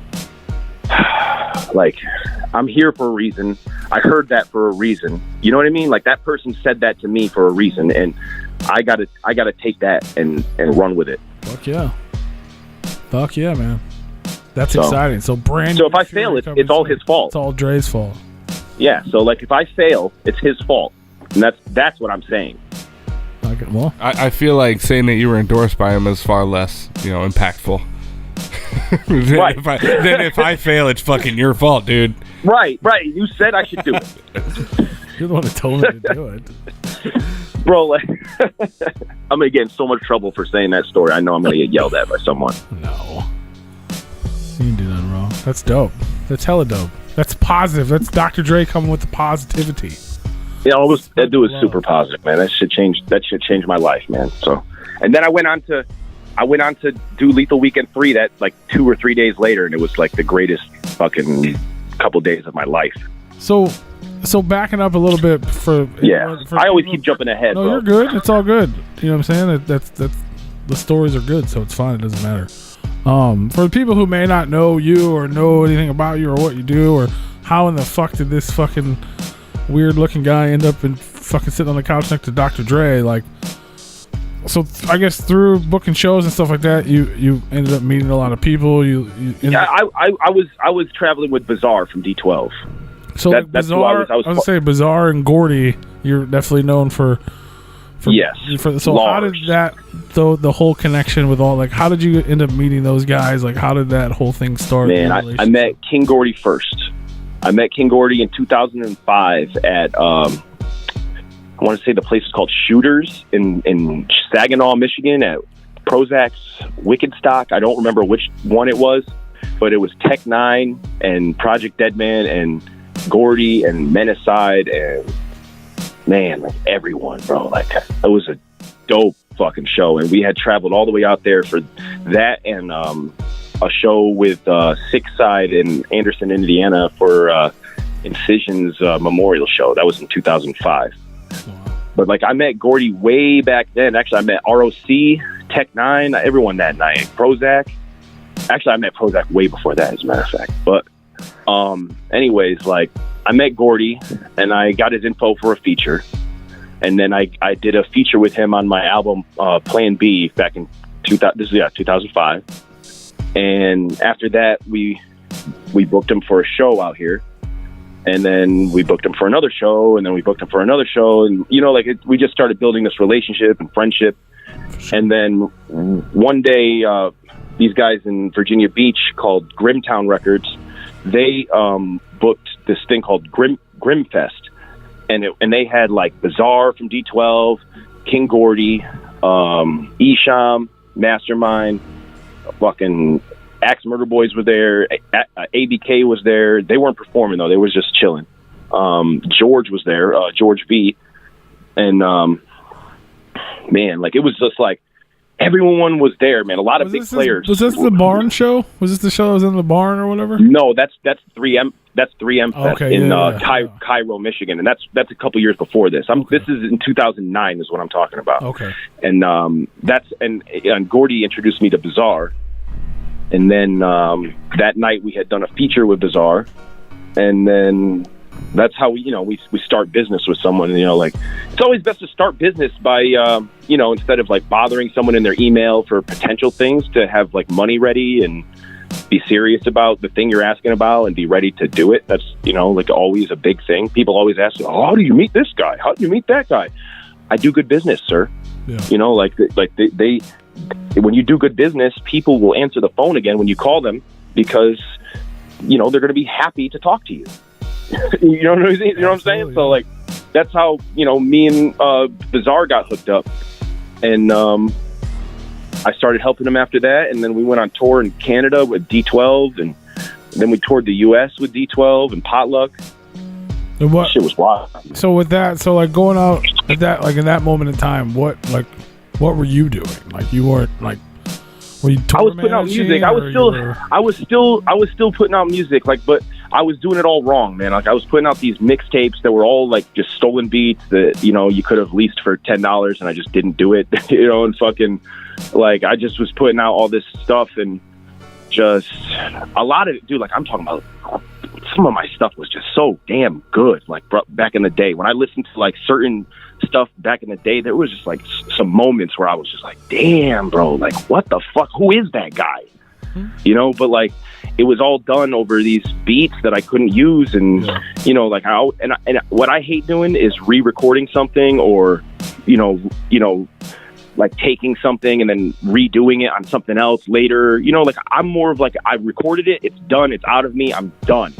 I'm here for a reason. I heard that for a reason. You know what I mean? Like that person said that to me for a reason, and I gotta take that and run with it. Fuck yeah, man. That's exciting. So So if I fail, it's all his fault. It's all Dre's fault. Yeah. So like if I fail, it's his fault, and that's what I'm saying. Okay, well, I feel like saying that you were endorsed by him is far less, impactful. Right. Then if I fail, it's fucking your fault, dude. Right. You said I should do it. You're the one that told me to do it. Bro, like, I'm going to get in so much trouble for saying that story. I know I'm going to get yelled at by someone. No. You didn't do nothing wrong. That's dope. That's hella dope. That's positive. That's Dr. Dre coming with the positivity. That dude was super positive, man. That shit changed my life, man. So, and then I went on to do Lethal Weekend 3 that like 2 or 3 days later, and it was like the greatest fucking couple days of my life. So backing up a little bit for I always keep jumping ahead. No, bro. You're good. It's all good. You know what I'm saying? That's the stories are good, so it's fine. It doesn't matter. For the people who may not know you or know anything about you or what you do or how in the fuck did this fucking weird looking guy end up in fucking sitting on the couch next to Dr. Dre, like, so I guess through booking shows and stuff like that, you ended up meeting a lot of people. I was traveling with Bizarre from D12. So that's Bizarre. I was gonna say Bizarre and Gordy. You're definitely known for yes. So Lars. How did that, though, the whole connection with all, like, how did you end up meeting those guys? Like, how did that whole thing start? Man, I met King Gordy first. I met King Gordy in 2005 at I want to say the place is called Shooters in Saginaw, Michigan, at Prozac's Wicked Stock. I don't remember which one it was, but it was Tech 9 and Project Deadman and Gordy and Menacide and, man, like everyone, bro. Like, it was a dope fucking show, and we had traveled all the way out there for that and a show with Six Side in Anderson, Indiana for Incision's memorial show. That was in 2005. But like, I met Gordy way back then. Actually, I met ROC, Tech 9, everyone that night. Prozac. Actually, I met Prozac way before that, as a matter of fact. But anyways, like, I met Gordy and I got his info for a feature. And then I did a feature with him on my album Plan B back in 2005. And after that, we booked him for a show out here. And then we booked him for another show, and then we booked him for another show. And, you know, like, we just started building this relationship and friendship. And then one day, these guys in Virginia Beach called Grimtown Records, they booked this thing called Grimfest. And they had, like, Bizarre from D12, King Gordy, Esham, Mastermind, fucking Axe Murder Boys were there. ABK was there. They weren't performing, though. They was just chilling. George was there, George V. And, man, like, it was just like everyone was there, man. A lot of big players. Was this the barn show? Was this the show that was in the barn or whatever? No, that's 3M. That's 3M Fest in yeah. Cairo, Michigan, and that's a couple years before this. This is in 2009 is what I'm talking about. Okay. And and Gordy introduced me to Bizarre. And then that night we had done a feature with Bizarre, and then that's how we start business with someone. You know, like, it's always best to start business by instead of like bothering someone in their email for potential things, to have like money ready and be serious about the thing you're asking about and be ready to do it. That's like always a big thing. People always ask, "Oh, how do you meet this guy? How do you meet that guy?" I do good business, sir. Yeah. Like they when you do good business, people will answer the phone again when you call them, because they're going to be happy to talk to you. You know what I'm saying? So like, that's how me and Bizarre got hooked up, and I started helping him after that, and then we went on tour in Canada with D12, and then we toured the US with D12 and Potluck. And what shit was wild. So with that, like, going out at that, like, in that moment in time, what were you doing? Like, you weren't, like, were you tour I was putting out music. I was still putting out music, like, but I was doing it all wrong, man. Like, I was putting out these mixtapes that were all like just stolen beats that you could have leased for $10, and I just didn't do it. And fucking, like, I just was putting out all this stuff, and just a lot of it, dude. Like, I'm talking about, some of my stuff was just so damn good. Like, back in the day, when I listened to like certain stuff back in the day, there was just like some moments where I was just like, damn, bro, like, what the fuck? Who is that guy? But like, it was all done over these beats that I couldn't use, and like, and what I hate doing is re-recording something, or like taking something and then redoing it on something else later. Like, I'm more of like, I recorded it, it's done, it's out of me, I'm done.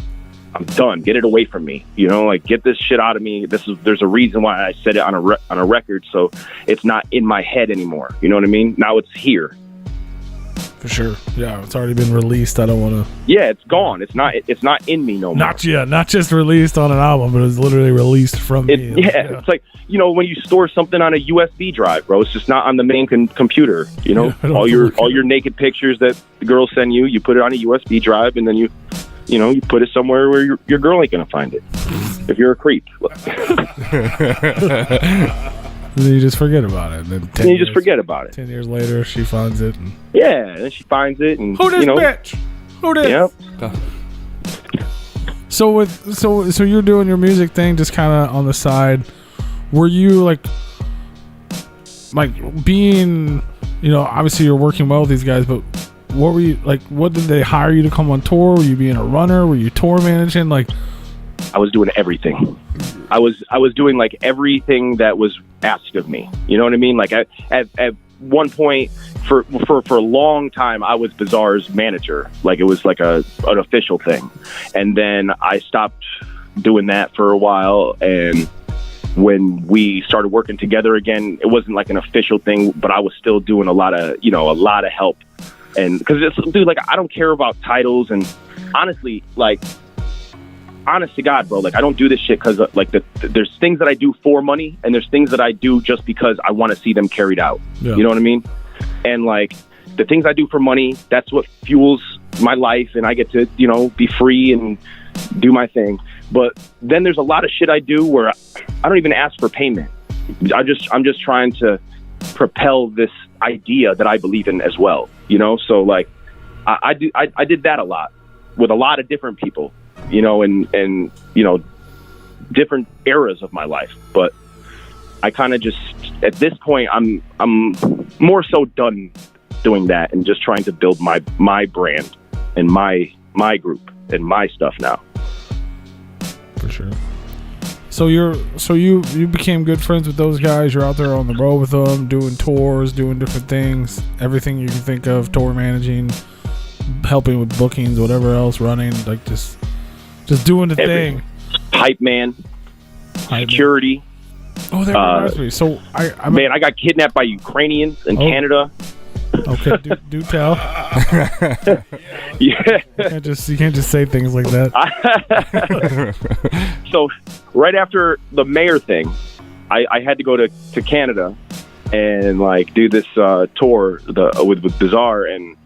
Get it away from me. Like, get this shit out of me. There's a reason why I said it on a record, so it's not in my head anymore. You know what I mean? Now it's here. For sure. Yeah, it's already been released. I don't want to. Yeah, it's gone. It's not in me no more. Not just released on an album, but it's literally released from me. Yeah, it's like, when you store something on a USB drive, bro. It's just not on the main computer. All your naked pictures that the girls send you, you put it on a USB drive, and then you put it somewhere where your girl ain't gonna find it. If you're a creep. Then you just forget about it. Then you just forget about it. 10 years later, she finds it. And then she finds it. And, who this bitch? Who this? Yep. So you're doing your music thing just kind of on the side. Were you like being, obviously you're working well with these guys, but what were you like? What did they hire you to come on tour? Were you being a runner? Were you tour managing? Like, I was doing everything. I was doing like everything that was asked of me. You know what I mean? Like at one point for a long time, I was Bizarre's manager. Like it was like an official thing. And then I stopped doing that for a while. And when we started working together again, it wasn't like an official thing, but I was still doing a lot of help. And because dude, like I don't care about titles, and honestly, like, honest to God, bro, like I don't do this shit because like there's things that I do for money, and there's things that I do just because I want to see them carried out. Yeah. You know what I mean? And like the things I do for money, that's what fuels my life, and I get to be free and do my thing. But then there's a lot of shit I do where I don't even ask for payment. I'm just trying to propel this idea that I believe in as well. So like I did that a lot with a lot of different people. And different eras of my life. But I kind of just, at this point, I'm more so done doing that and just trying to build my brand and my group and my stuff now. For sure. So you became good friends with those guys. You're out there on the road with them, doing tours, doing different things, everything you can think of, tour managing, helping with bookings, whatever else, running, like just doing the thing. Hype man. Security. Oh, that reminds me. So I got kidnapped by Ukrainians in Canada. Okay, do tell. Yeah. You can't just say things like that. So right after the mayor thing, I had to go to Canada and like do this tour with Bizarre. And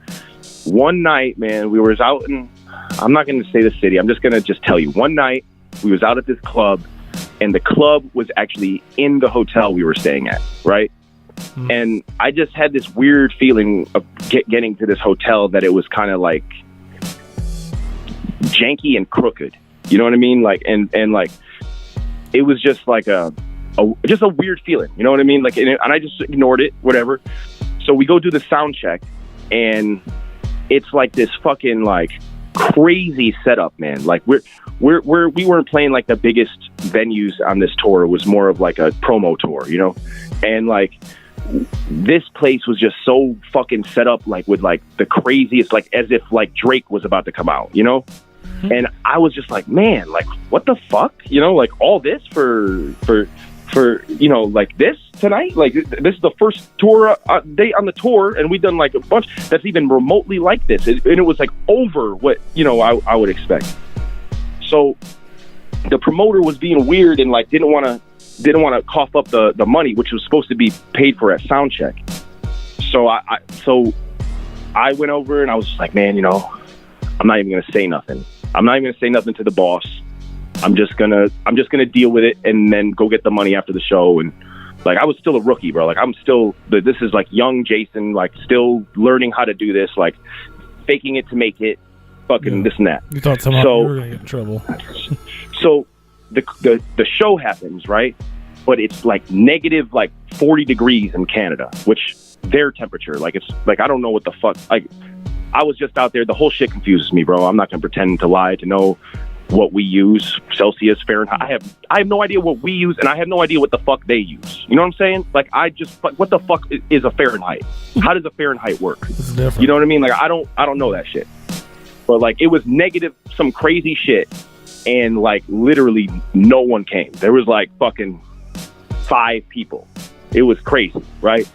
one night, man, we was out in, I'm not going to say the city. I'm just going to tell you. One night, we was out at this club, and the club was actually in the hotel we were staying at, right? Mm-hmm. And I just had this weird feeling of getting to this hotel that it was kind of like janky and crooked. You know what I mean? Like, and like, it was just like a weird feeling. You know what I mean? Like, and I just ignored it, whatever. So we go do the sound check, and it's like this fucking like crazy setup, man. Like we weren't playing like the biggest venues on this tour. It was more of like a promo tour, and like this place was just so fucking set up like with like the craziest, like as if like Drake was about to come out, Mm-hmm. And I was just like, man, like what the fuck, like all this for like this tonight, like this is the first tour day on the tour, and we've done like a bunch that's even remotely like this, and it was like over what I would expect. So the promoter was being weird and like didn't want to cough up the money, which was supposed to be paid for at sound check. So I went over and I was just like, man, I'm not even gonna say nothing. I'm not even gonna say nothing to the boss. I'm just gonna deal with it and then go get the money after the show. And like I was still a rookie, bro. Like this is like young Jason, like still learning how to do this, like faking it to make it, fucking this and that. You thought somehow you were gonna get in trouble. So the show happens, right? But it's like negative like 40 degrees in Canada, which their temperature, like it's like I don't know what the fuck. Like I was just out there. The whole shit confuses me, bro. I'm not gonna pretend to lie to know what we use, Celsius, Fahrenheit. I have no idea what we use, and I have no idea what the fuck they use. You know what I'm saying? Like what the fuck is a Fahrenheit? How does a Fahrenheit work? It's different. You know what I mean? Like I don't know that shit. But like it was negative, some crazy shit, and like literally no one came. There was like fucking 5 people. It was crazy, right?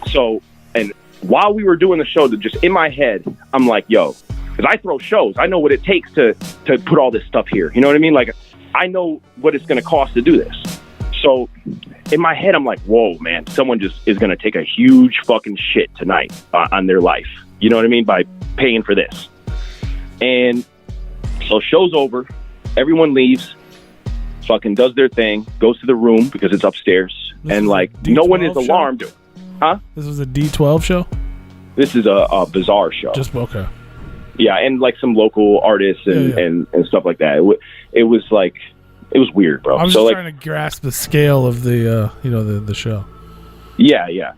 So, and while we were doing the show, just in my head, I'm like, yo, because I throw shows. I know what it takes to put all this stuff here. You know what I mean? Like, I know what it's going to cost to do this. So in my head, I'm like, whoa, man, someone just is going to take a huge fucking shit tonight on their life. You know what I mean? By paying for this. And so show's over. Everyone leaves, fucking does their thing, goes to the room because it's upstairs. And like, no one is alarmed. Show? Huh? This was a D12 show? This is a bizarre show. Just okay. Yeah, and like some local artists and stuff like that. It was like, it was weird, bro. I was so just like, trying to grasp the scale of the the show. Yeah.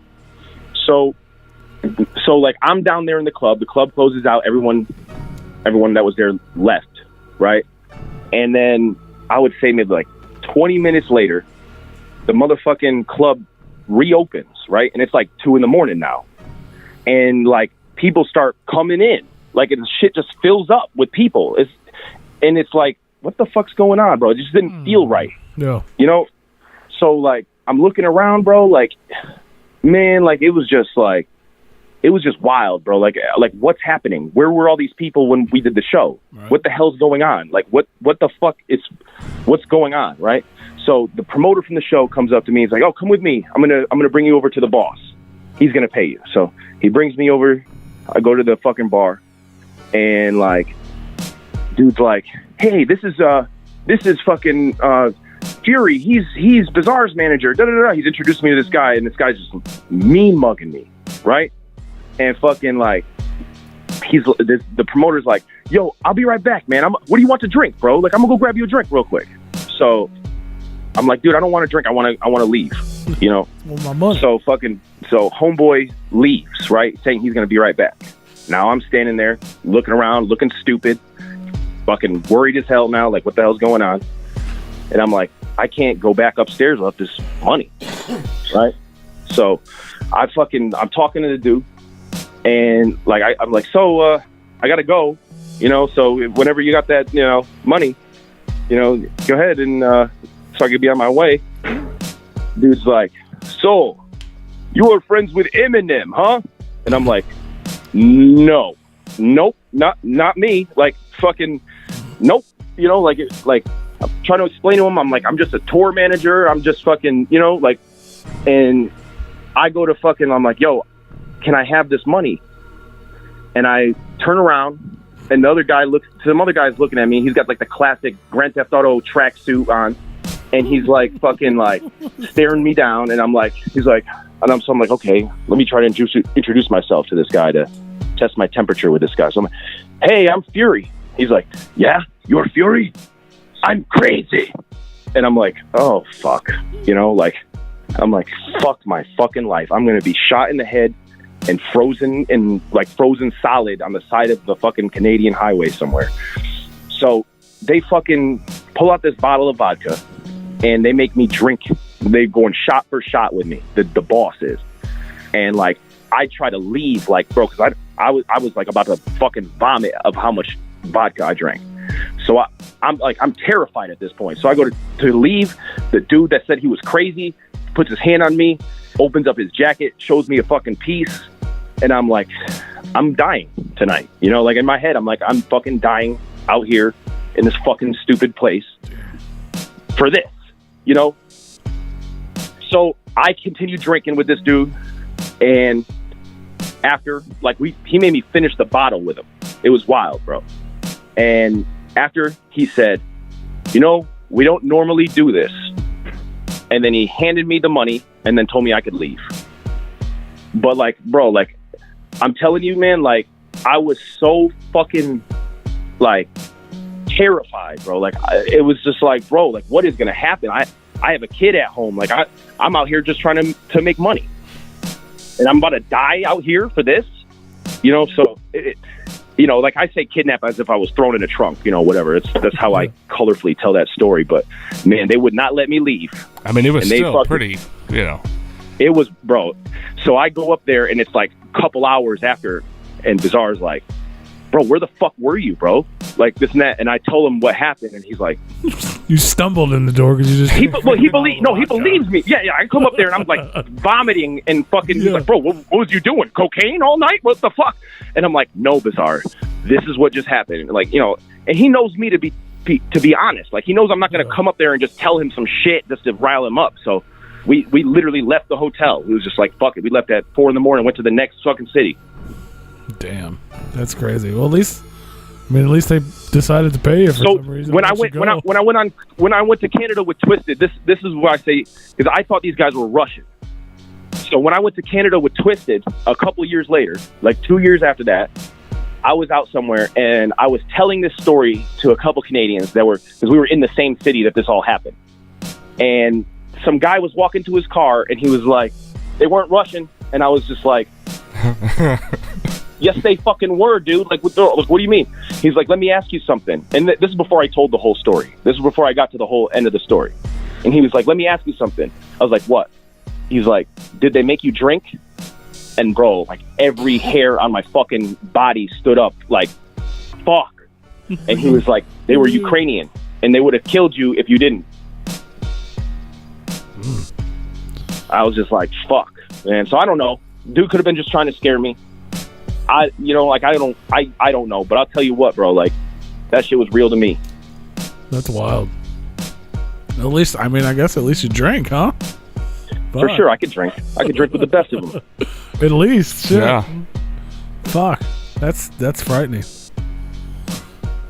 So like, I'm down there in the club. The club closes out. Everyone that was there left, right? And then I would say maybe like 20 minutes later, the motherfucking club reopens, right? And it's like 2 a.m. now. And like, people start coming in. Like, and shit just fills up with people. It's like, what the fuck's going on, bro? It just didn't feel right. No. You know? So like, I'm looking around, bro, like, man, like, it was just wild, bro. Like what's happening? Where were all these people when we did the show? Right. What the hell's going on? Like, what the fuck what's going on, right? So the promoter from the show comes up to me. He's like, oh, come with me. I'm gonna bring you over to the boss. He's gonna pay you. So he brings me over. I go to the fucking bar, and like, dude's like, hey, this is fucking Fury. He's Bizarre's manager. Da da da. He's introduced me to this guy, and this guy's just mean mugging me, right? And fucking like, the promoter's like, yo, I'll be right back, man. What do you want to drink, bro? Like, I'm gonna go grab you a drink real quick. So I'm like, dude, I don't want to drink. I want to leave, you know? Well, my money. So homeboy leaves, right? Saying he's gonna be right back. Now I'm standing there looking around, looking stupid, fucking worried as hell now. Like, what the hell's going on? And I'm like, I can't go back upstairs without this money, right? So I'm talking to the dude. And like, I'm like, so I gotta go, you know, so whenever you got that, you know, money, you know, go ahead and so I could be on my way. Dude's like, so you are friends with Eminem, huh? And I'm like, nope, not me. Like, fucking nope. You know, like I'm trying to explain to him, I'm like, I'm just a tour manager. I'm just fucking, you know, like, and I go to fucking, I'm like, yo, can I have this money? And I turn around, and some other guy's looking at me. He's got like the classic Grand Theft Auto tracksuit on, and he's like fucking like staring me down. And I'm like, I'm like, okay, let me try to introduce myself to this guy to test my temperature with this guy. So I'm like, hey, I'm Fury. He's like, yeah, you're Fury? I'm crazy. And I'm like, oh fuck, you know, like, I'm like, fuck my fucking life. I'm gonna be shot in the head and frozen solid on the side of the fucking Canadian highway somewhere. So they fucking pull out this bottle of vodka and they make me drink. They're going shot for shot with me, the boss is. And like, I try to leave, like, bro, because I was like about to fucking vomit of how much vodka I drank. So I'm terrified at this point. So I go to leave. The dude that said he was crazy puts his hand on me, opens up his jacket, shows me a fucking piece, and I'm like, I'm dying tonight. You know, like, in my head, I'm like, I'm fucking dying out here in this fucking stupid place for this, you know? So I continue drinking with this dude, and after, like, he made me finish the bottle with him. It was wild, bro. And after, he said, you know, we don't normally do this. And then he handed me the money and then told me I could leave. But like, bro, like, I'm telling you, man, like, I was so fucking like terrified, bro. Like, it was just like, bro, like, what is going to happen? I have a kid at home. Like, I'm out here just trying to make money, and I'm about to die out here for this, you know? So you know, like, I say kidnap as if I was thrown in a trunk, you know, whatever. That's how I colorfully tell that story. But man, they would not let me leave. I mean, it was still pretty, you know. It was, bro. So I go up there, and it's like a couple hours after, and Bizarre's like, bro, where the fuck were you, bro? Like this and that. And I told him what happened, and he's like, you stumbled in the door because you just. he believes me. Yeah. I come up there and I'm like vomiting and fucking. He's like, bro, what was you doing? Cocaine all night? What the fuck? And I'm like, no, Bizarre. This is what just happened. Like, you know, and he knows me to be honest. Like, he knows I'm not going to come up there and just tell him some shit just to rile him up. So we literally left the hotel. It was just like, fuck it. We left at 4 a.m. and went to the next fucking city. Damn, that's crazy. Well, at least they decided to pay you for some reason. When I went to Canada with Twisted, this is what I say, because I thought these guys were Russian. So when I went to Canada with Twisted a couple of years later, like 2 years after that, I was out somewhere and I was telling this story to a couple Canadians because we were in the same city that this all happened. And some guy was walking to his car and he was like, they weren't Russian. And I was just like, yes, they fucking were, dude. Like, what do you mean? He's like, let me ask you something. And this is before I told the whole story. This is before I got to the whole end of the story. And he was like, let me ask you something. I was like, what? He's like, did they make you drink? And bro, like every hair on my fucking body stood up like, fuck. And he was like, they were Ukrainian and they would have killed you if you didn't. I was just like, fuck, man. So I don't know. Dude could have been just trying to scare me. I don't know. But I'll tell you what, bro, like that shit was real to me. That's wild. At least, I guess at least you drank, huh? For sure, I could drink. I could drink with the best of them. At least, shit. Yeah. Fuck, that's frightening.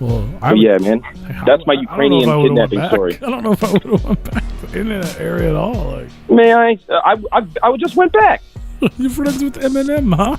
Well, yeah, man. That's my Ukrainian kidnapping story. I don't know if I would have went back in that area at all. Like, man, I just went back. You're friends with Eminem, huh?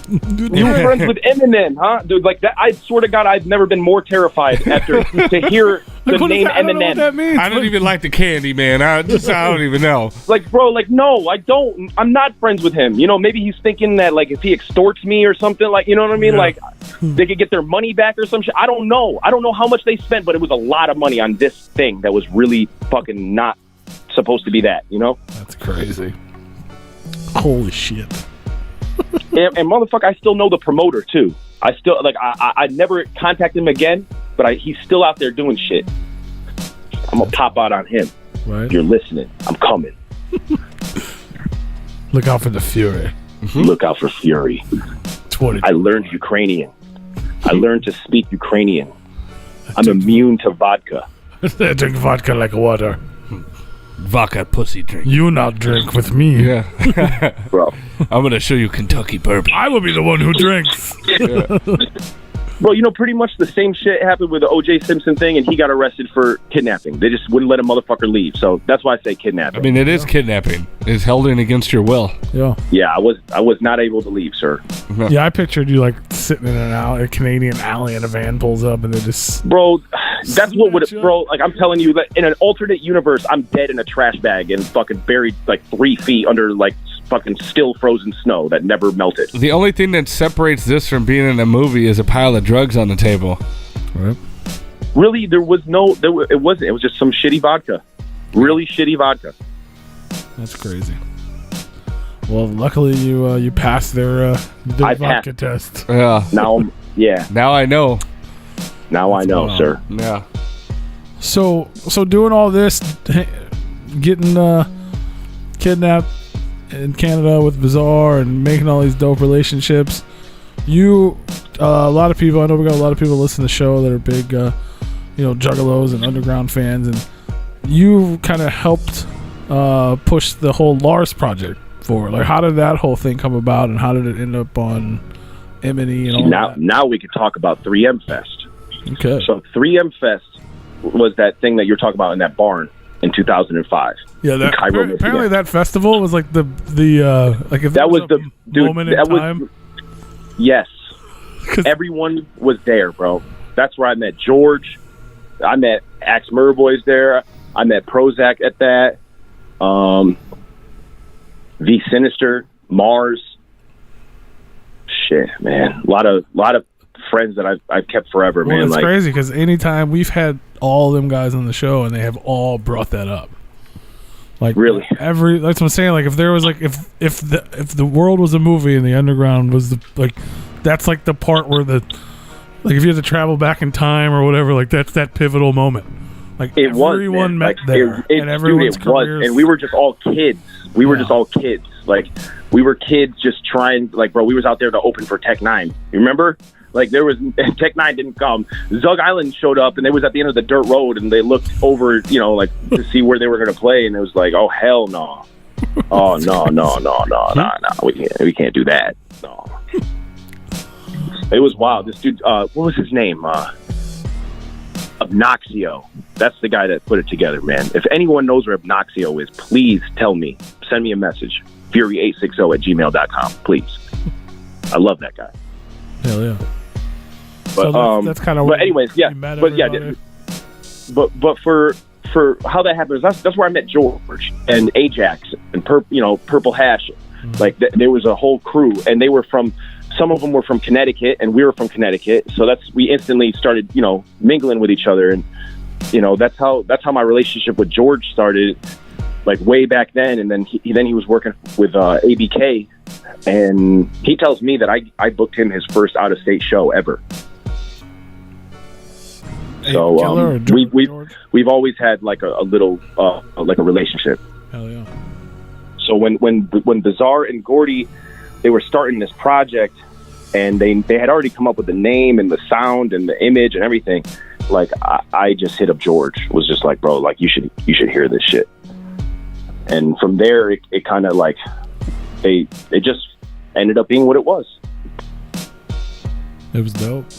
Dude, you were friends with Eminem, huh? Dude, like that. I swear to God, I've never been more terrified after to hear the name Eminem. I don't know what that means. I don't even like the candy, man. I don't even know. Like, bro, like, no, I don't. I'm not friends with him. You know, maybe he's thinking that, like, if he extorts me or something, like, you know what I mean? Yeah. Like, they could get their money back or some shit. I don't know. I don't know how much they spent, but it was a lot of money on this thing that was really fucking not supposed to be that, you know? That's crazy. Holy shit. and motherfucker, I still know the promoter too. I still I never contacted him again, but he's still out there doing shit. I'm gonna pop out on him. Right. If you're listening, I'm coming. Look out for the Fury. Mm-hmm. Look out for Fury. I learned Ukrainian. I learned to speak Ukrainian. I'm immune to vodka. I drink vodka like water. Vodka pussy drink. You not drink with me. Yeah. Bro. I'm going to show you Kentucky bourbon. I will be the one who drinks. Yeah. Bro, you know, pretty much the same shit happened with the O.J. Simpson thing, and he got arrested for kidnapping. They just wouldn't let a motherfucker leave, so that's why I say kidnapping. I mean, it is kidnapping. It's held in against your will. Yeah. Yeah, I was not able to leave, sir. Yeah, I pictured you, like, sitting in a Canadian alley and a van pulls up, and they just... Bro, that's what would... Bro, like, I'm telling you, that in an alternate universe, I'm dead in a trash bag and fucking buried, like, 3 feet under, like, fucking still frozen snow that never melted. The only thing that separates this from being in a movie is a pile of drugs on the table. Right. Really, it wasn't. It was just some shitty vodka. Really shitty vodka. That's crazy. Well, luckily you passed their vodka test. Yeah. Now I know. Now I know, sir. Yeah. So doing all this, getting kidnapped in Canada with Bizarre and making all these dope relationships, a lot of people, I know we got a lot of people listen to the show that are big juggalos and underground fans, and you kind of helped push the whole Lars project forward. Like, how did that whole thing come about, and how did it end up on M&E and all that? Now we could talk about 3M Fest. Okay. So 3M Fest was that thing that you're talking about in that barn in 2005. Yeah, that apparently that festival was like the like if that was the moment in time. Yes, everyone was there, bro. That's where I met George. I met Axe Murder Boys there. I met Prozac at that. V Sinister, Mars. Shit, man. A lot of friends that I've kept forever, man. It's crazy because anytime we've had all them guys on the show and they have all brought that up. Like, really, that's what I'm saying. Like, if there was like if the world was a movie and the underground was that's like the part where the Like if you had to travel back in time or whatever, like that's that pivotal moment. Like it everyone met like, there, and everyone's careers. And we were just all kids. We were just all kids. Like we were kids just trying. Like bro, we was out there to open for Tech 9. You remember? Like there was Tech 9 didn't come. Zug Island showed up, and they was at the end of the dirt road, and they looked over, you know, like to see where they were going to play, and it was like, oh hell no, oh no, we can't do that. No, it was wild. This dude, what was his name? Obnoxio. That's the guy that put it together, man. If anyone knows where Obnoxio is, please tell me. Send me a message. Fury860@gmail.com, please. I love that guy. Hell yeah. But so that's kind of. But anyways, yeah. But yeah. But for how that happens, that's where I met George and Ajax and Purple Hash. Mm-hmm. Like there was a whole crew, and they were from. Some of them were from Connecticut, and we were from Connecticut. So we instantly started, mingling with each other, and that's how my relationship with George started, like way back then. And then he was working with ABK, and he tells me that I booked him his first out of state show ever. So we've always had like a little like a relationship. Hell yeah. So when Bizarre and Gordy, they were starting this project, and they had already come up with the name and the sound and the image and everything. Like I just hit up George, was just like, bro, like you should hear this shit. And from there, it kind of like it just ended up being what it was. It was dope.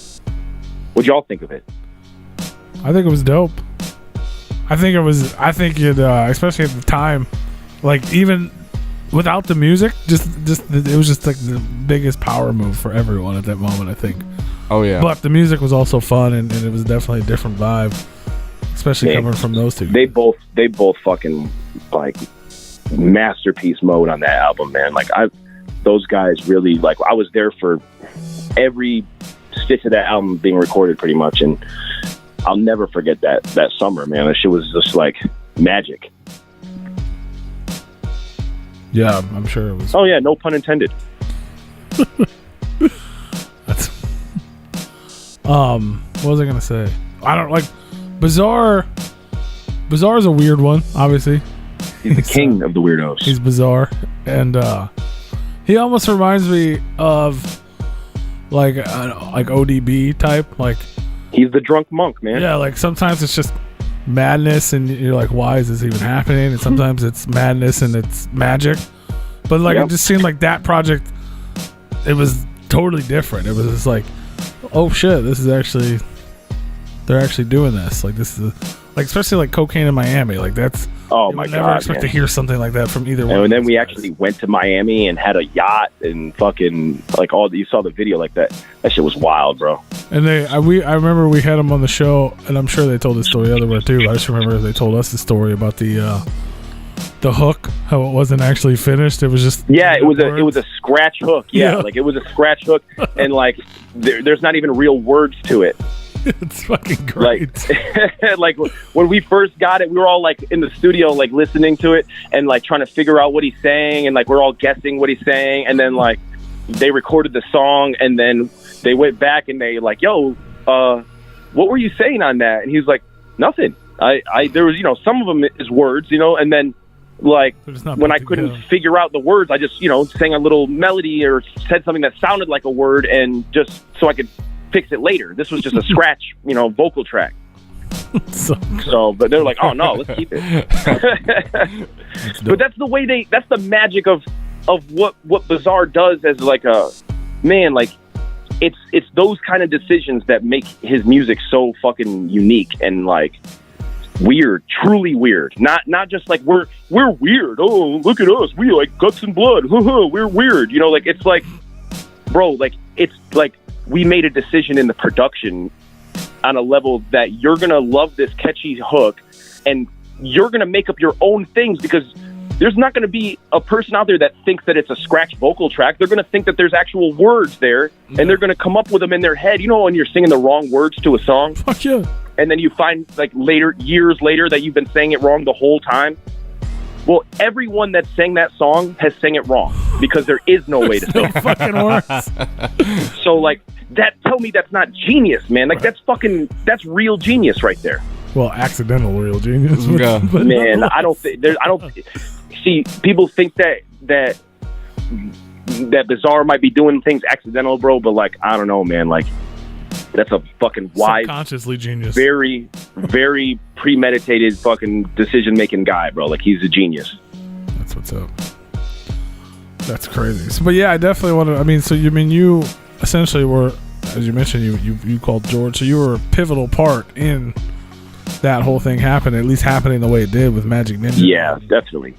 What'd y'all think of it? I think it was dope. I think it, especially at the time, like even without the music, it was just like the biggest power move for everyone at that moment, I think. Oh yeah. But the music was also fun, and it was definitely a different vibe, especially coming from those two. They both fucking like masterpiece mode on that album, man. Like those guys really, like, I was there for every stitch of that album being recorded pretty much, and I'll never forget that summer, man. That shit was just like magic. Yeah, I'm sure it was. Oh yeah, no pun intended. That's what was I gonna say? I don't like Bizarre. Bizarre is a weird one, obviously. He's the king of the weirdos. He's bizarre, and he almost reminds me of like ODB type. Like he's the drunk monk, man. Yeah, like sometimes it's just madness, and you're like, why is this even happening? And sometimes it's madness and it's magic. But like, it just seemed like that project, it was totally different. It was just like, oh shit, they're actually doing this. Like this is like, especially like Cocaine in Miami. Like that's, oh my god, never expect to hear something like that from either one. And then we actually went to Miami and had a yacht and fucking like you saw the video, like that shit was wild, bro. And I remember we had them on the show, and I'm sure they told this story otherwhere too. I just remember they told us the story about the hook, how it wasn't actually finished. It was just it was a scratch hook. Yeah, like it was a scratch hook, and like there's not even real words to it. It's fucking great. Like when we first got it, we were all like in the studio, like listening to it and like trying to figure out what he's saying, and like we're all guessing what he's saying, and then like they recorded the song, and then they went back and they like, yo, what were you saying on that? And he's like, nothing. There was, some of them is words, and then like when I couldn't figure out the words, I just, sang a little melody or said something that sounded like a word, and just so I could fix it later. This was just a scratch, vocal track. But they're like, oh no, let's keep it. But that's the way that's the magic of what Bizarre does as like a man. Like it's those kind of decisions that make his music so fucking unique and like weird, truly weird. Not just like we're weird. Oh, look at us, we like guts and blood. We're weird. Like it's like, bro, like it's like we made a decision in the production on a level that you're gonna love this catchy hook, and you're gonna make up your own things, because there's not gonna be a person out there that thinks that it's a scratch vocal track. They're gonna think that there's actual words there, and they're gonna come up with them in their head. When you're singing the wrong words to a song, fuck yeah, and then you find like years later that you've been saying it wrong the whole time. Well, everyone that sang that song has sang it wrong, because there is no way to sing it. Fucking worse. So like tell me that's not genius, man. Like that's real genius right there. Well, accidental real genius. Yeah. But Man, I don't see people think that Bizarre might be doing things accidental, bro, but like I don't know, man. Like that's a fucking wise, subconsciously genius, very, very premeditated fucking decision making guy, bro. Like he's a genius. That's what's up. That's crazy. So, but yeah, I definitely want to. I mean, so you essentially were, as you mentioned, you called George, so you were a pivotal part in that whole thing happening, at least happening the way it did with Magic Ninja. Yeah, definitely.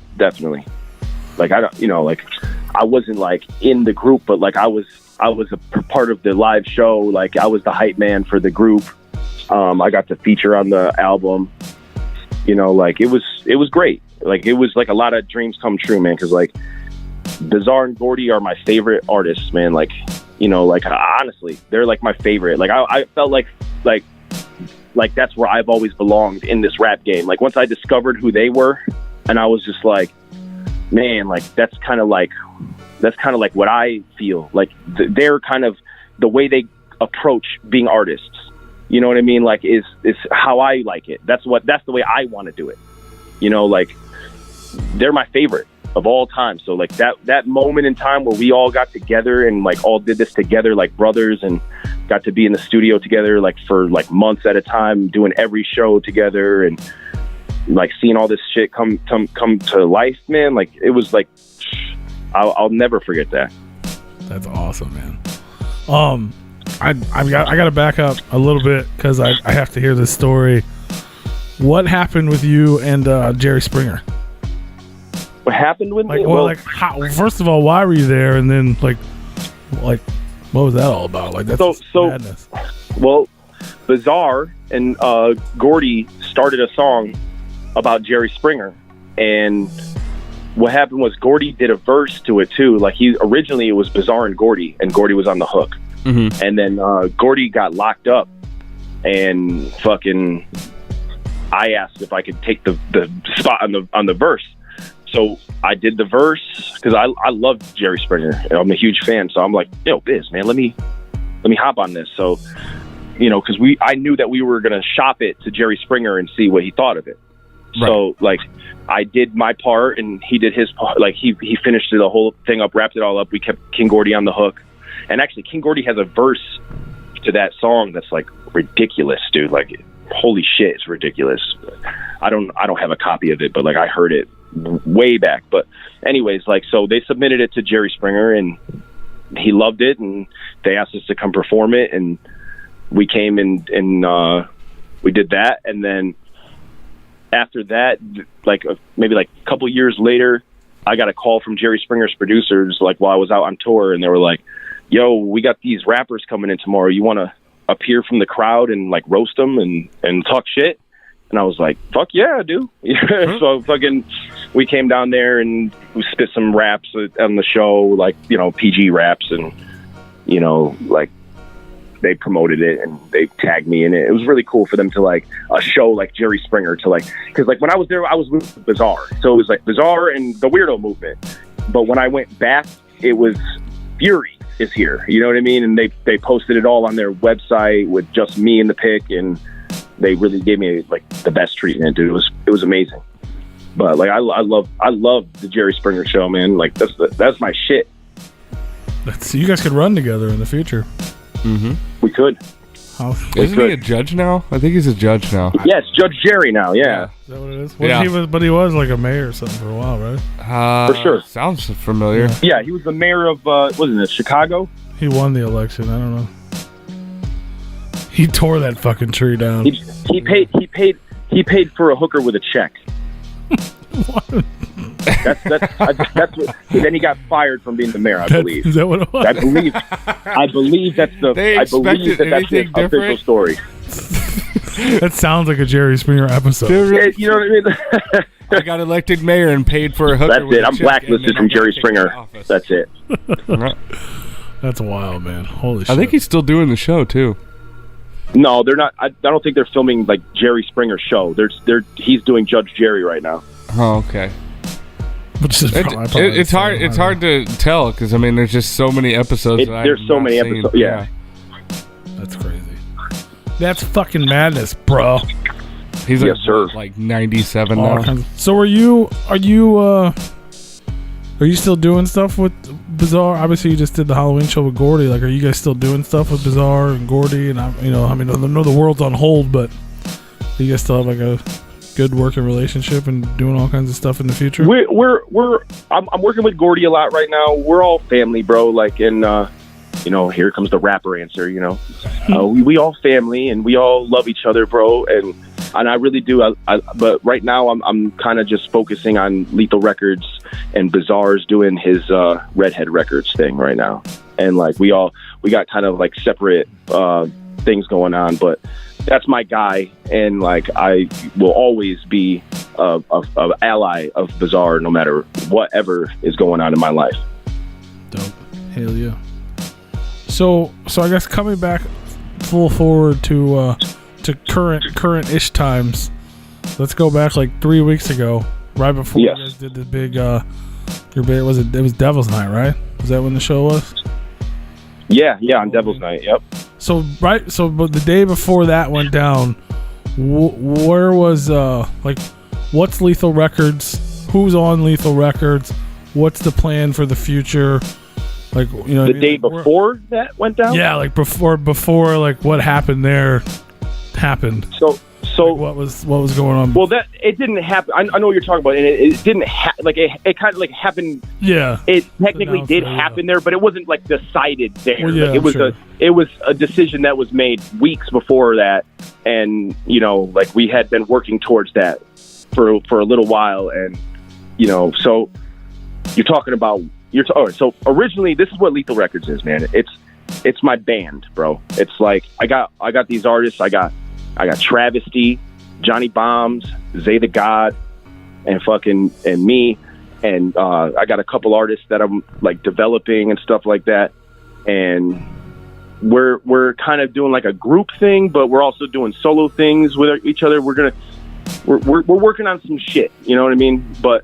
Like I don't, like I wasn't like in the group, but like I was a part of the live show. Like I was the hype man for the group. I got to feature on the album. Like it was great. Like it was like a lot of dreams come true, man. Because like Bizarre and Gordy are my favorite artists, man. Like like honestly, they're like my favorite. Like I felt like that's where I've always belonged in this rap game. Like once I discovered who they were, and I was just like, man, like that's kind of like what I feel. Like they're kind of the way they approach being artists. You know what I mean? Like is how I like it. That's the way I want to do it. Like they're my favorite of all time. So like that moment in time where we all got together and like all did this together like brothers and got to be in the studio together like for like months at a time, doing every show together and like seeing all this shit come to life, man. Like it was like I'll never forget that. That's awesome, man. I got to back up a little bit because I have to hear this story. What happened with you and Jerry Springer? What happened with me? Well, first of all, why were you there? And then like what was that all about? Like that's so madness. Well, Bizarre and Gordy started a song about Jerry Springer, and what happened was Gordy did a verse to it too. Like originally it was Bizarre and Gordy was on the hook. Mm-hmm. And then Gordy got locked up, and fucking I asked if I could take the spot on the verse. So I did the verse because I love Jerry Springer. I'm a huge fan. So I'm like, yo, Biz, man, let me hop on this. So, because I knew that we were gonna shop it to Jerry Springer and see what he thought of it. Right. So like I did my part and he did his part. Like he finished the whole thing up, wrapped it all up. We kept King Gordy on the hook. And actually King Gordy has a verse to that song that's like ridiculous, dude. Like holy shit, it's ridiculous. I don't have a copy of it, but like I heard it way back. But anyways, like so they submitted it to Jerry Springer and he loved it and they asked us to come perform it and we came and we did that. And then after that, like maybe like a couple years later, I got a call from Jerry Springer's producers like while I was out on tour, and they were like, yo, we got these rappers coming in tomorrow. You want to appear from the crowd and like roast them and talk shit? And I was like, fuck yeah, I do. So fucking we came down there and we spit some raps on the show, like, PG raps, and, like they promoted it and they tagged me in it. It was really cool for them to like a show like Jerry Springer to like, because like when I was there, I was with Bizarre. So it was like Bizarre and the Weirdo Movement. But when I went back, it was Fury is here. You know what I mean? And they posted it all on their website with just me in the pic, and they really gave me like the best treatment, dude. It was amazing. But like I love the Jerry Springer show, man. Like that's my shit. You guys could run together in the future. Mm-hmm. We could. Isn't he a judge now? I think he's a judge now. Yes, Judge Jerry now. Yeah. Is that what it is? He was like a mayor or something for a while, right? For sure. Sounds familiar. Yeah, he was the mayor of wasn't it Chicago? He won the election. I don't know. He tore that fucking tree down. He paid for a hooker with a check. What? That's what. Then he got fired from being the mayor. I believe. Is that what it was? I believe that's the. That's the official story. That sounds like a Jerry Springer episode. You know what I mean? I got elected mayor and paid for a hooker. That's it. I'm blacklisted from Jerry Springer. That's it. That's wild, man. Holy shit. I think he's still doing the show too. No, they're not. I don't think they're filming like Jerry Springer's show. He's doing Judge Jerry right now. Oh, okay. It's hard to tell because I mean there's just so many episodes. There's so many episodes. Yeah. That's crazy. That's fucking madness, bro. He's Yes, sir. like 97 now. So are you still doing stuff with Bizarre? Obviously, you just did the Halloween show with Gordy. Like, are you guys still doing stuff with Bizarre and Gordy? And I know the world's on hold, but do you guys still have like a good working relationship and doing all kinds of stuff in the future? I'm working with Gordy a lot right now. We're all family, bro. Like, and here comes the rapper answer. We all family and we all love each other, bro. And I really do. But right now, I'm kind of just focusing on Lethal Records, and Bizarre's doing his Redhead Records thing right now. And like we got kind of like separate things going on, but that's my guy, and like I will always be a ally of Bizarre no matter whatever is going on in my life. Dope. Hell yeah. So I guess coming back full forward to current-ish times, let's go back like 3 weeks ago, right before you guys did the big it was Devil's Night, right? Was that when the show was? Yeah, on Devil's Night. Yep. So but the day before that went down, where was what's Lethal Records? Who's on Lethal Records? What's the plan for the future? Like, the day before that went down? Yeah, like before like what happened there happened. So like what was going on? Well, that it didn't happen. I know what you're talking about, and it didn't it kind of like happened. Yeah, it technically did happen there, but it wasn't like decided there. Well, yeah, it was a decision that was made weeks before that, and like we had been working towards that for a little while, and so you're talking about so originally this is what Lethal Records is, man. It's my band, bro. It's like I got these artists. I got Travesty, Johnny Bombs, Zay the God, and me, and I got a couple artists that I'm like developing and stuff like that, and we're kind of doing like a group thing, but we're also doing solo things with each other. We're working on some shit, you know what I mean? But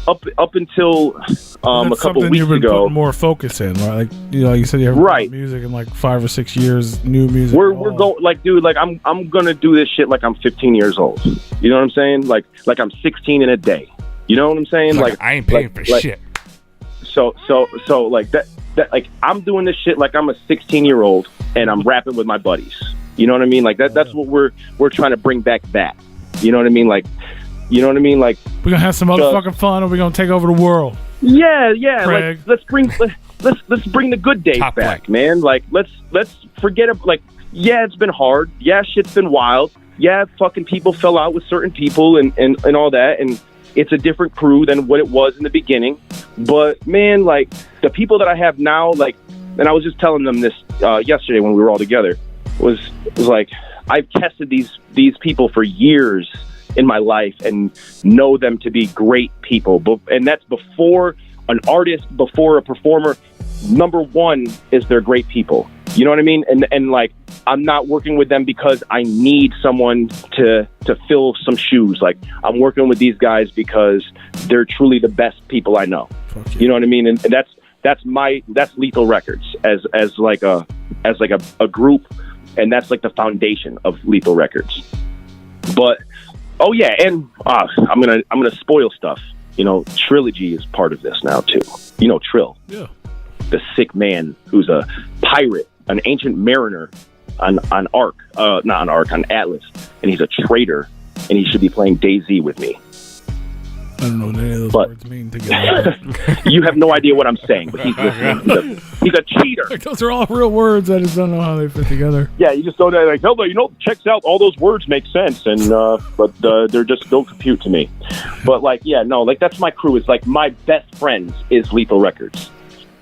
up until a couple weeks you've been ago, putting more focus in, right? Like you said, you haven't done music in like 5 or 6 years. New music. We're going like, dude. Like I'm gonna do this shit like I'm 15 years old. You know what I'm saying? Like I'm 16 in a day. You know what I'm saying? Like I ain't paying for shit. So like that like I'm doing this shit like I'm a 16-year-old and I'm rapping with my buddies. You know what I mean? Like that's what we're trying to bring back that. You know what I mean? Like. You know what I mean? Like we're gonna have some motherfucking fun, or we're gonna take over the world. Yeah. Craig. Like let's bring the good days Top back, black. man. Like let's forget it. Like it's been hard. Yeah, shit's been wild. Yeah, fucking people fell out with certain people and all that, and it's a different crew than what it was in the beginning. But man, like the people that I have now, like, and I was just telling them this yesterday when we were all together, was like I've tested these people for years in my life and know them to be great people. And that's before an artist, before a performer. Number one is they're great people. You know what I mean? And like, I'm not working with them because I need someone to fill some shoes. Like I'm working with these guys because they're truly the best people I know. You know what I mean? And that's Lethal Records as like a group. And that's like the foundation of Lethal Records. But oh yeah, and I'm gonna spoil stuff. Trilogy is part of this now too. Trill, yeah, the sick man who's a pirate, an ancient mariner on Atlas, and he's a traitor, and he should be playing DayZ with me. I don't know what any of those words mean together. You have no idea what I'm saying, but he's listening. He's a cheater. Like, those are all real words. I just don't know how they fit together. Yeah, you just don't know. Like, no, checks out. All those words make sense, and but they're just don't compute to me. But like, yeah, no, like that's my crew. It's like my best friends is Lethal Records,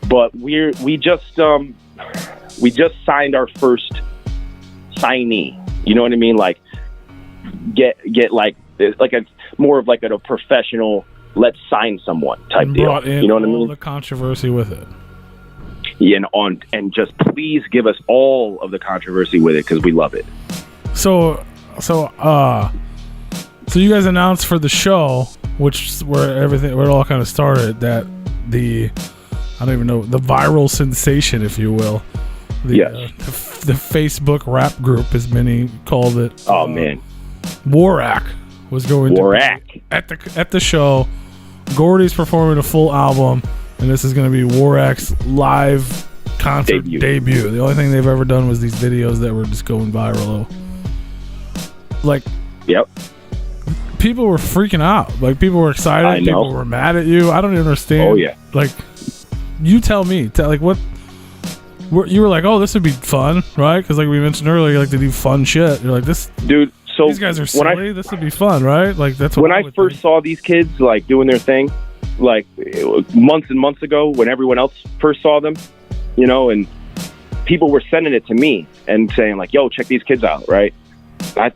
but we just signed our first signee. You know what I mean? Like, get like a more of like a professional, let's sign someone type deal. You know what I mean? The controversy with it. Yeah, and just please give us all of the controversy with it because we love it. So you guys announced for the show, where it all kind of started, that the viral sensation, if you will, The Facebook rap group, as many called it. Oh man, Warak was going to be at the show. Gordy's performing a full album, and this is going to be Warak's live concert debut. The only thing they've ever done was these videos that were just going viral. Like, yep. People were freaking out. Like, people were excited. People were mad at you. I don't understand. Oh yeah. Like, you tell me. What you were like? Oh, this would be fun, right? Because like we mentioned earlier, you like to do fun shit. You're like, this, dude. So these guys are silly. This would be fun, right? Like, that's what when I first saw these kids like doing their thing, like months and months ago, when everyone else first saw them, you know, and people were sending it to me and saying like, "Yo, check these kids out," right? I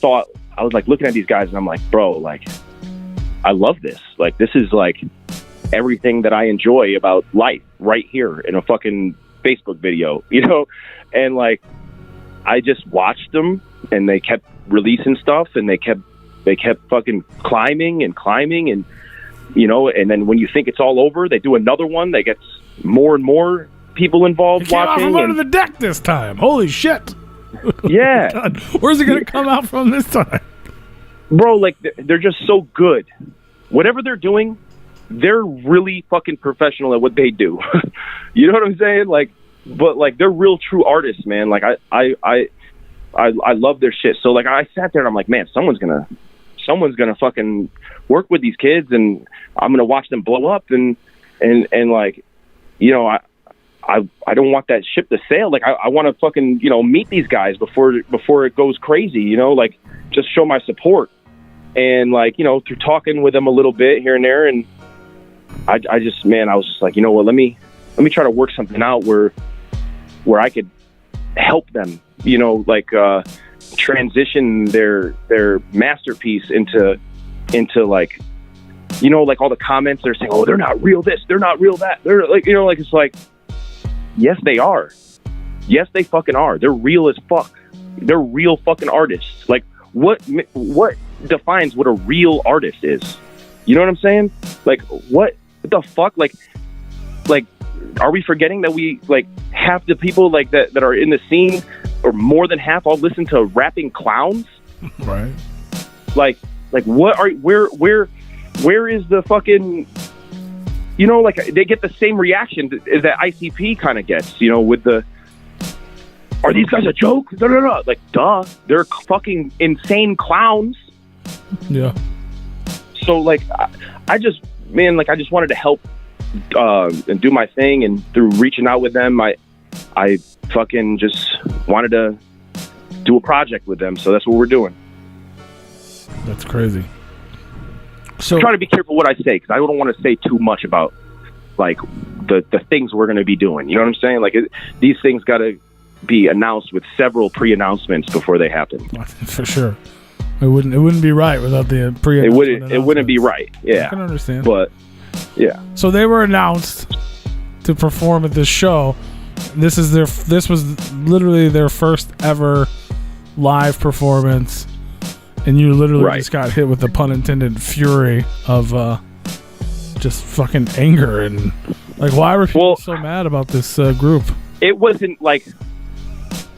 was like looking at these guys and I'm like, bro, like, I love this. Like, this is like everything that I enjoy about life right here in a fucking Facebook video, you know? And like, I just watched them and they kept releasing stuff and they kept fucking climbing and, you know, and then when you think it's all over, they do another one that gets more and more people involved watching. Off under the deck this time. Holy shit. Yeah. God, where's it going to come out from this time? Bro, like, they're just so good. Whatever they're doing, they're really fucking professional at what they do. You know what I'm saying? Like, but like, they're real true artists, man. Like, I love their shit. So like, I sat there and I'm like, man, someone's gonna fucking work with these kids, and I'm gonna watch them blow up, and like, you know, I don't want that ship to sail. Like, I want to fucking, you know, meet these guys before it goes crazy, you know, like, just show my support. And like, you know, through talking with them a little bit here and there, and I was just like, you know what, let me try to work something out where I could help them, you know, like transition their masterpiece into like, you know, like all the comments they're saying, oh, they're not real this, they're not real that, they're like, you know, like, it's like, yes, they are. Yes, they fucking are. They're real as fuck. They're real fucking artists. Like, what defines what a real artist is? You know what I'm saying? Like, what the fuck? Like, are we forgetting that we, like, half the people like that are in the scene, or more than half, all listen to rapping clowns? Right. Like what are, where is the fucking, you know, like, they get the same reaction that ICP kind of gets, you know, with the, are these guys a joke? No. Like, duh. They're fucking insane clowns. Yeah. So, like, I just wanted to help and do my thing, and through reaching out with them, I fucking just wanted to do a project with them. So that's what we're doing. That's crazy. So I'm trying to be careful what I say, because I don't want to say too much about, like, the things we're going to be doing. You know what I'm saying? Like, these things got to be announced with several pre-announcements before they happen. For sure. It wouldn't be right without the pre-announcement. It wouldn't be right. Yeah. I can understand. But yeah. So they were announced to perform at this show. This was literally their first ever live performance, and you literally just got hit with the pun intended fury of just fucking anger, and like, why were people so mad about this group? It wasn't like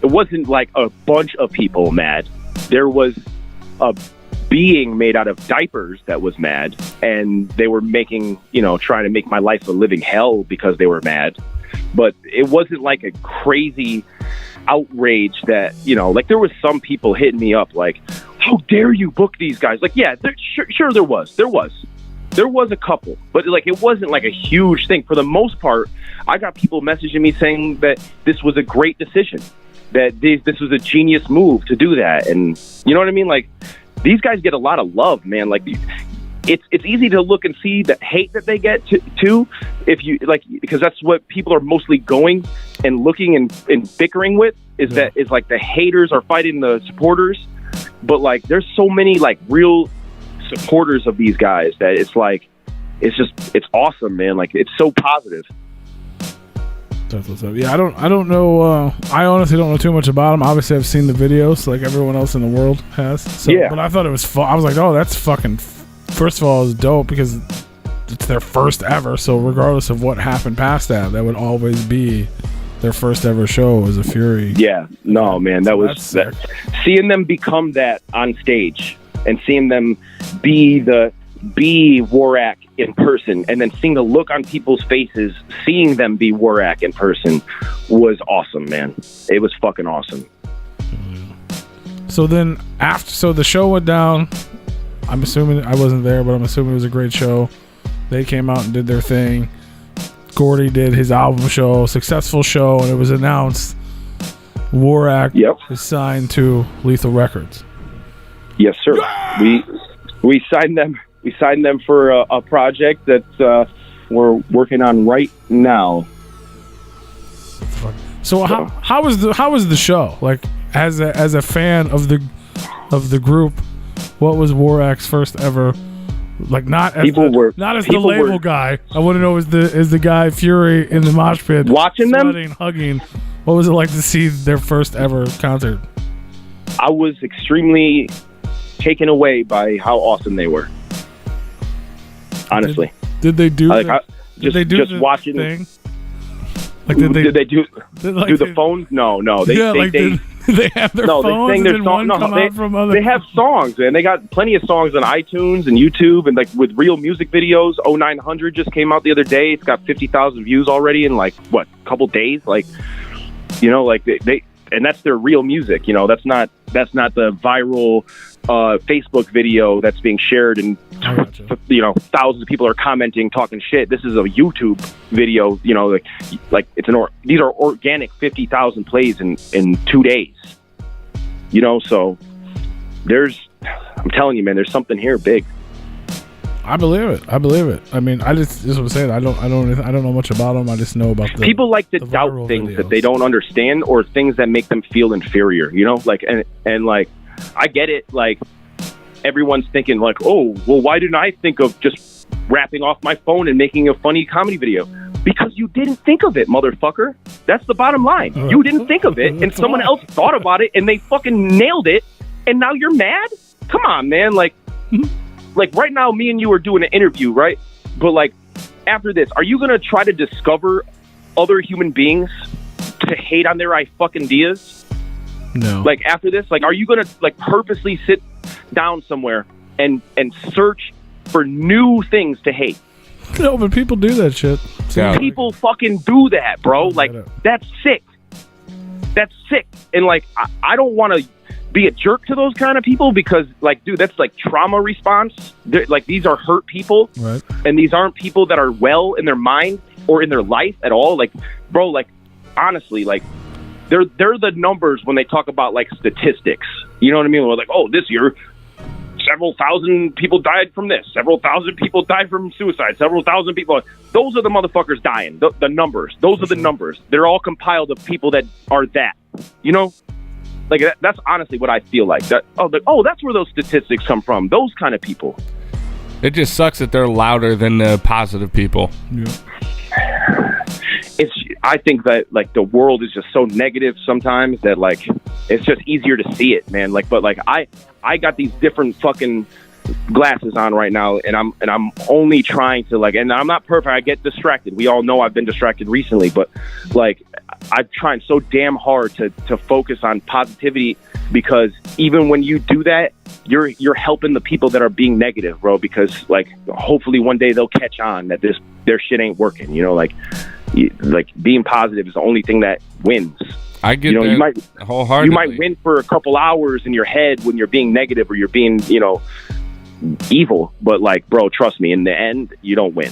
a bunch of people mad. There was a being made out of diapers that was mad, and they were making, you know, trying to make my life a living hell because they were mad. But it wasn't like a crazy outrage that, you know, like, there was some people hitting me up like, how dare you book these guys? Like, yeah, sure there was a couple, but like, it wasn't like a huge thing. For the most part, I got people messaging me saying that this was a great decision, that this was a genius move to do that. And you know what I mean? Like, these guys get a lot of love, man. Like, it's easy to look and see the hate that they get too, if you like, because that's what people are mostly going and looking and bickering with, is that is like the haters are fighting the supporters. But like, there's so many like real supporters of these guys that it's like, it's awesome, man. Like, it's so positive. That's what's up. Yeah, I don't know. I honestly don't know too much about them. Obviously, I've seen the videos like everyone else in the world has. So, yeah. But I thought it was fun. I was like, oh, that's fucking. First of all, it's dope because it's their first ever. So regardless of what happened past that, that would always be their first ever show was a Fury. Yeah, no, man, that was sick. Seeing them become that on stage and seeing them be Warak in person, and then seeing the look on people's faces, seeing them be Warak in person was awesome, man. It was fucking awesome. So then so the show went down. I'm assuming I wasn't there, but I'm assuming it was a great show. They came out and did their thing. Gordy did his album show, successful show, and it was announced Warak is signed to Lethal Records. Yes, sir. We signed them. We signed them for a project that we're working on right now. So how was the show? Like as a fan of the group, what was Warak's first ever? Like not as the label guy. I want to know is the guy Fury in the mosh pit watching sweating, them, hugging. What was it like to see their first ever concert? I was extremely taken away by how awesome they were. Honestly, did they do just watching thing? Like did they do the phones? No. They have their phones and one come out from other. They have songs, man. They got plenty of songs on iTunes and YouTube, and like with real music videos. 0900 just came out the other day. It's got 50,000 views already in like a couple days. Like, you know, like they and that's their real music. You know, that's not the viral Facebook video that's being shared and you know thousands of people are commenting, talking shit. This is a YouTube video. You know, like it's these are organic 50,000 plays in 2 days. You know, so I'm telling you, man, there's something here big. I believe it. I mean, this is what I'm saying. I don't know much about them. I just know about people like to doubt things that they don't understand or things that make them feel inferior. You know, like and like I get it. Like everyone's thinking like, oh, well, why didn't I think of just rapping off my phone and making a funny comedy video? Because you didn't think of it, motherfucker. That's the bottom line. You didn't think of it, and someone else thought about it, and they fucking nailed it, and now you're mad? Come on, man. Like right now, me and you are doing an interview, right? But like after this, are you gonna try to discover other human beings to hate on their fucking ideas? No. Like after this, like are you gonna like purposely sit down somewhere and search for new things to hate? No, but people do that shit. People fucking do that, bro. Like that's sick. That's sick. And like I don't want to be a jerk to those kind of people because like, dude, that's like trauma response. Like these are hurt people, right? And these aren't people that are well in their mind or in their life at all. Like, bro, like honestly, like they're the numbers when they talk about like statistics. You know what I mean? We're like, oh, this year several thousand people died from this. Several thousand people died from suicide. Several thousand people. Those are the motherfuckers dying. The numbers. Those are the numbers. They're all compiled of people that are that. You know? Like, that's honestly what I feel like. That's where those statistics come from. Those kind of people. It just sucks that they're louder than the positive people. Yeah. I think that, like, the world is just so negative sometimes that, like, it's just easier to see it, man. Like, but, like, I got these different fucking glasses on right now, and I'm only trying to, like, and I'm not perfect. I get distracted. We all know I've been distracted recently, but, like, I'm trying so damn hard to focus on positivity because even when you do that, you're helping the people that are being negative, bro, because, like, hopefully one day they'll catch on that their shit ain't working, you know, like being positive is the only thing that wins. I get that you might wholeheartedly. You might win for a couple hours in your head when you're being negative or you're being, you know, evil, but like, bro, trust me, in the end, you don't win.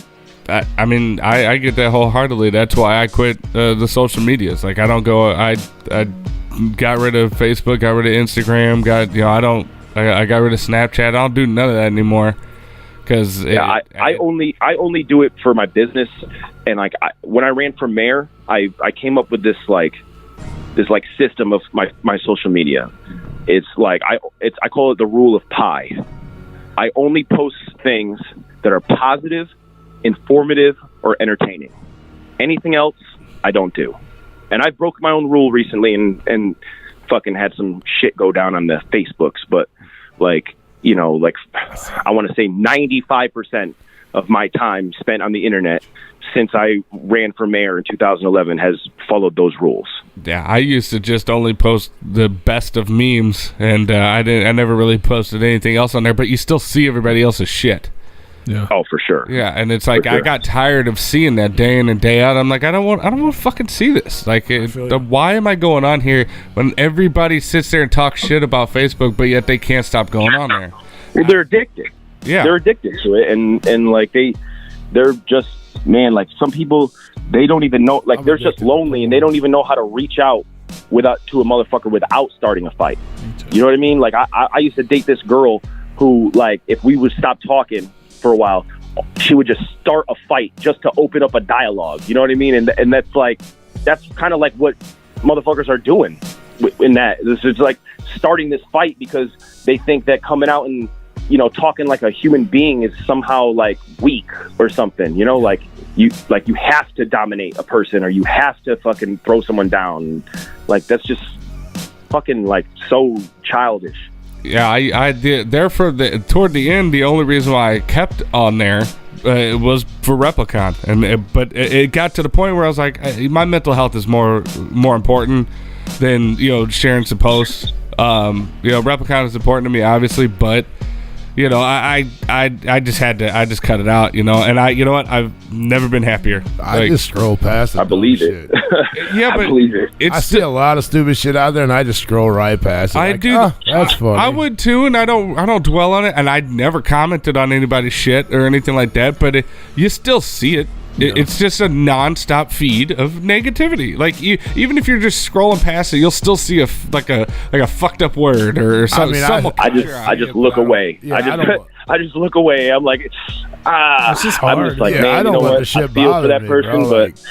I mean, I get that wholeheartedly. That's why I quit the social medias. Like, I don't go. I got rid of Facebook, got rid of Instagram. I got rid of Snapchat. I don't do none of that anymore. Because I only do it for my business, and like when I ran for mayor, I came up with this system of my social media. It's like I call it the rule of pi. I only post things that are positive, informative, or entertaining. Anything else, I don't do. And I broke my own rule recently and fucking had some shit go down on the Facebooks, but like, you know, like I want to say 95% of my time spent on the internet since I ran for mayor in 2011 has followed those rules. Yeah, I used to just only post the best of memes, and I never really posted anything else on there. But you still see everybody else's shit. Yeah. Oh, for sure. Yeah, and it's like I got tired of seeing that day in and day out. I'm like, I don't want to fucking see this. Like, why am I going on here when everybody sits there and talks shit about Facebook, but yet they can't stop going on there? Well, they're addicted. Yeah, they're addicted to it, and like they're just, man, like some people, they don't even know, like they're just lonely and they don't even know how to reach out to a motherfucker without starting a fight. You know what I mean? Like I used to date this girl who, like, if we would stop talking for a while, she would just start a fight just to open up a dialogue. You know what I mean? And that's kind of like what motherfuckers are doing in that. This is like starting this fight because they think that coming out and, you know, talking like a human being is somehow like weak or something, you know, like you have to dominate a person or you have to fucking throw someone down. Like, that's just fucking like so childish. Yeah, I did there toward the end. The only reason why I kept on there was for Replicon, but it got to the point where I was like, my mental health is more important than, you know, sharing some posts. You know, Replicon is important to me, obviously, but you know, I just had to, I just cut it out, you know, and you know what, I've never been happier. I just scroll past it. I believe it. Yeah, but I believe it. I see a lot of stupid shit out there, and I just scroll right past it. I like, do. That's funny. I would too, and I don't dwell on it, and I never commented on anybody's shit or anything like that. But you still see it. It's just a non-stop feed of negativity. Like, even if you're just scrolling past it, you'll still see a fucked up word or something. I just look away. Yeah, I just look away. I'm like, it's just hard. I'm just like, yeah, man, I don't you know let what? the shit I feel for that bother me, person, bro. but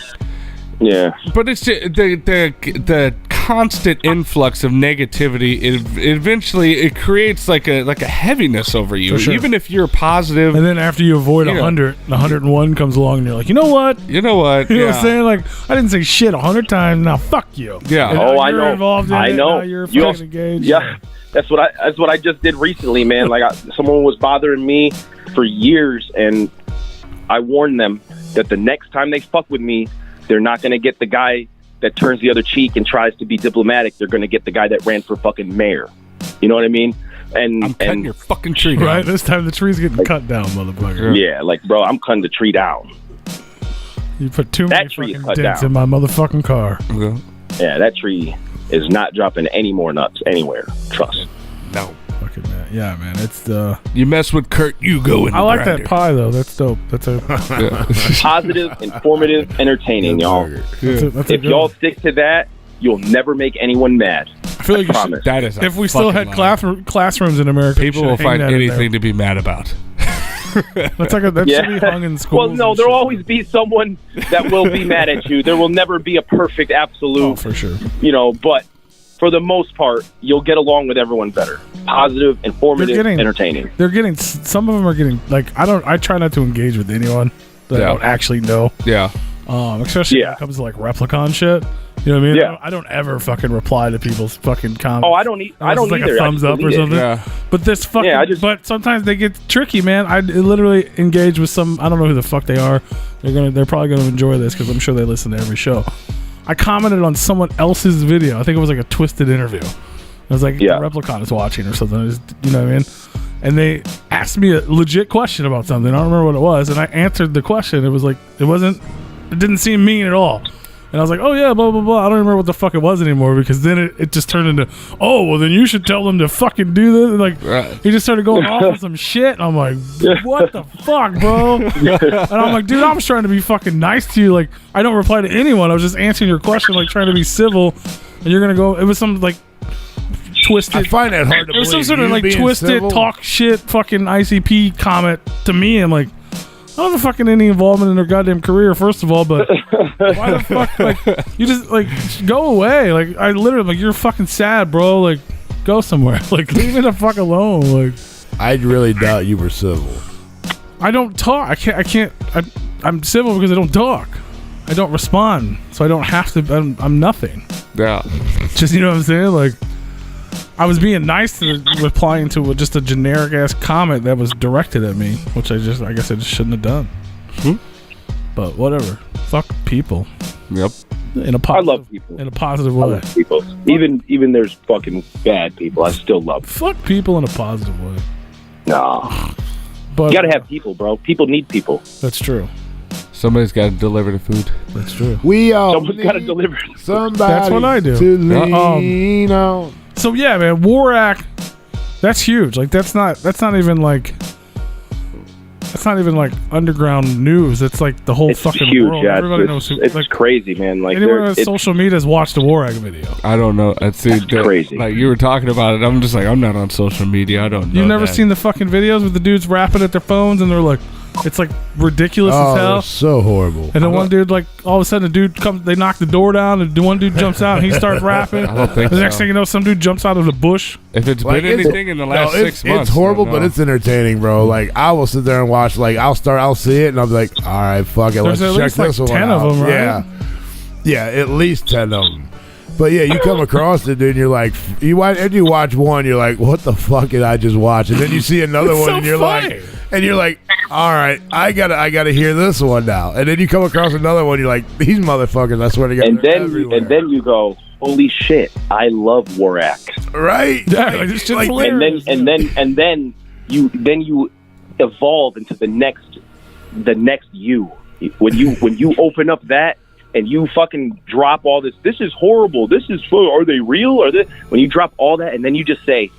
yeah. But it's just the constant influx of negativity. Eventually it creates like a heaviness over you, sure. even if you're positive. And then after you avoid 100, 101 comes along, and you're like, you know what? You know what? You know what I'm saying? Like, I didn't say shit 100 times. Now fuck you. Yeah. And I you're know. Involved in I it, know. Now you're fucking engaged. Yeah. That's what I just did recently, man. Like, someone was bothering me for years, and I warned them that the next time they fuck with me, they're not going to get the guy that turns the other cheek and tries to be diplomatic. They're going to get the guy that ran for fucking mayor. You know what I mean? And I'm cutting your fucking tree down. Right? This time the tree's getting cut down, motherfucker. Yeah, like, bro, I'm cutting the tree down. You put too That many tree is fucking cut dents down. in my motherfucking car. Okay. Yeah, that tree is not dropping any more nuts anywhere. Trust. No. Fucking man. Yeah, man. It's the. You mess with Kurt, you go in the I like grinder. that pie though. That's dope. That's a. Positive, informative, entertaining, y'all. That's a If good y'all one. stick to that, you'll never make anyone mad. I feel like you should, promise. That is a if we still fucking had lie. classrooms in America, People we will should hang find that in anything to be mad about. there. That's like that should be hung in schools. Well, no, and there'll shit. always be someone that will be mad at you. There will never be a perfect, absolute, Oh, for sure. you know, but for the most part, you'll get along with everyone better. Positive, informative, entertaining. They're getting. Some of them are getting like I try not to engage with anyone that I don't actually know. Yeah. Especially when it comes to like Replicon shit. You know what I mean? Yeah. I don't ever fucking reply to people's fucking comments. Oh, I don't like either. a thumbs up or something. Yeah. But this fucking. But sometimes they get tricky, man. I literally engage with some. I don't know who the fuck they are. They're probably gonna enjoy this because I'm sure they listen to every show. I commented on someone else's video. I think it was like a twisted interview. I was like, Replicon is watching or something. You know what I mean? And they asked me a legit question about something. I don't remember what it was. And I answered the question. It was like, it didn't seem mean at all. And I was like, oh yeah, blah, blah, blah. I don't remember what the fuck it was anymore because then it just turned into, oh, well then you should tell them to fucking do this. And like, he just started going off on some shit. And I'm like, what the fuck, bro? And I'm like, dude, I was trying to be fucking nice to you. Like, I don't reply to anyone. I was just answering your question, like trying to be civil. And you're going to go, it was some like twisted. I find that hard to It was some believe. sort of You like being twisted civil? talk shit fucking ICP comment to me. I'm like, I don't have fucking any involvement in their goddamn career, first of all, but why the fuck, like, you just, like, go away. Like, I literally, like, you're fucking sad, bro. Like, go somewhere. Like, leave me the fuck alone. Like, I really doubt you were civil. I don't talk. I'm civil because I don't talk. I don't respond. So I don't have to, I'm nothing. Yeah. Just, you know what I'm saying? Like, I was being nice to replying to just a generic ass comment that was directed at me, which I guess I just shouldn't have done. But whatever. Fuck people. Yep. I love people. In a positive I way. love people. Even there's fucking bad people. I still love them. Fuck people in a positive way. Nah. But You gotta have people, bro. People need people. That's true. Somebody's got to deliver the food. That's true. We all Someone's gotta need deliver. somebody That's what I do. to lean on. So yeah, man, Warak, that's huge. Like that's not even like underground news. It's like the whole It's fucking huge. world. Yeah, Everybody it's, knows who. it's Like crazy, man. Like anyone on it's social media has watched the Warak video. I don't know. That's crazy. Like you were talking about it. I'm just like, I'm not on social media. I don't know. You've never that. seen the fucking videos with the dudes rapping at their phones and they're like, it's like ridiculous as hell. Oh, so horrible. And then one dude, like, all of a sudden, a dude comes, they knock the door down, and one dude jumps out, and he starts rapping. I don't think The next so. thing you know, some dude jumps out of the bush. If it's Like, been anything in the last 6 months, it's horrible, then but no. it's entertaining, bro. Like I will sit there and watch. Like I'll see it, and I'll be like, all right, fuck it, There's let's at check least, like, this one 10 out. of them, right? Yeah, at least 10 of them. But yeah, you come across it, dude. And you're like, you watch one, you're like, what the fuck did I just watch? And then you see another It's one, so and you're funny. like, all right, I gotta hear this one now. And then you come across another one, you're like, these motherfuckers, I swear to God, and they're then everywhere. and then you go, holy shit, I love Warak. right, Yeah, like, this shit's hilarious. And then you evolve into the next you. When you open up that and you fucking drop all this is horrible, this is are they real, or this, when you drop all that and then you just say,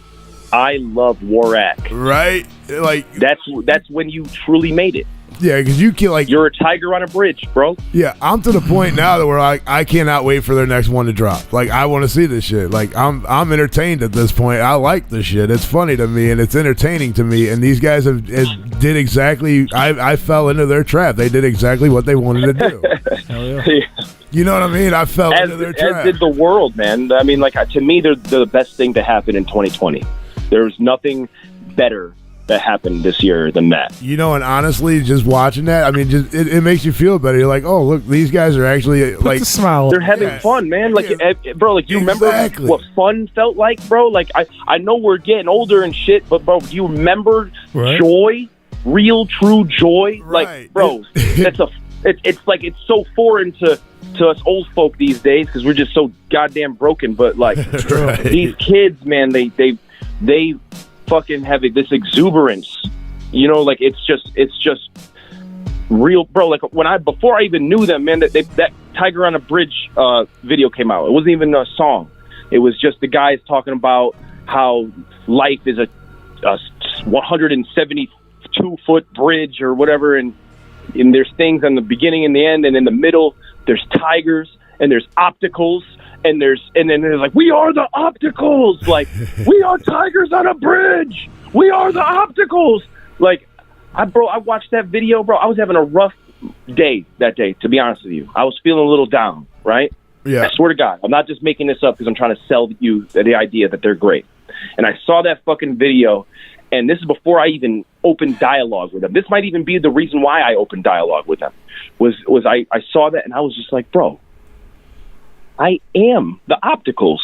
I love Warak, right, like that's when you truly made it. yeah, because you can like You're a tiger on a bridge, bro. yeah, I'm to the point now that where I cannot wait for their next one to drop. Like I want to see this shit. Like I'm entertained at this point. I like this shit. It's funny to me and it's entertaining to me. And these guys did exactly. I fell into their trap. They did exactly what they wanted to do. Hell yeah. You know what I mean? I fell as, into their as trap. did the world, man. I mean, like to me, they're the best thing to happen in 2020. There's nothing better that happened this year than that. You know, and honestly, just watching that, I mean, just it makes you feel better. You're like, oh, look, these guys are actually like, Puts a smile. They're having Yeah. fun, man. Like, bro, like you Exactly. remember what fun felt like, bro? Like I know we're getting older and shit, but bro, do you remember Right. joy, real, true joy? Right. Like, bro, it's like it's so foreign to us old folk these days because we're just so goddamn broken. But like Right. these kids, man, they fucking have this exuberance. You know, like it's just real, bro. Like before I even knew them, man, that Tiger on a Bridge video came out. It wasn't even a song. It was just the guys talking about how life is a 172-foot bridge or whatever, and there's things on the beginning and the end, and in the middle there's tigers and there's opticals. And then they're like, we are the opticals. Like, we are tigers on a bridge. We are the opticals. Like, I watched that video, bro. I was having a rough day that day, to be honest with you. I was feeling a little down, right? yeah, I swear to God, I'm not just making this up because I'm trying to sell you the idea that they're great. And I saw that fucking video, and this is before I even opened dialogue with them. This might even be the reason why I opened dialogue with them. Was I saw that, and I was just like, bro, I am the opticals.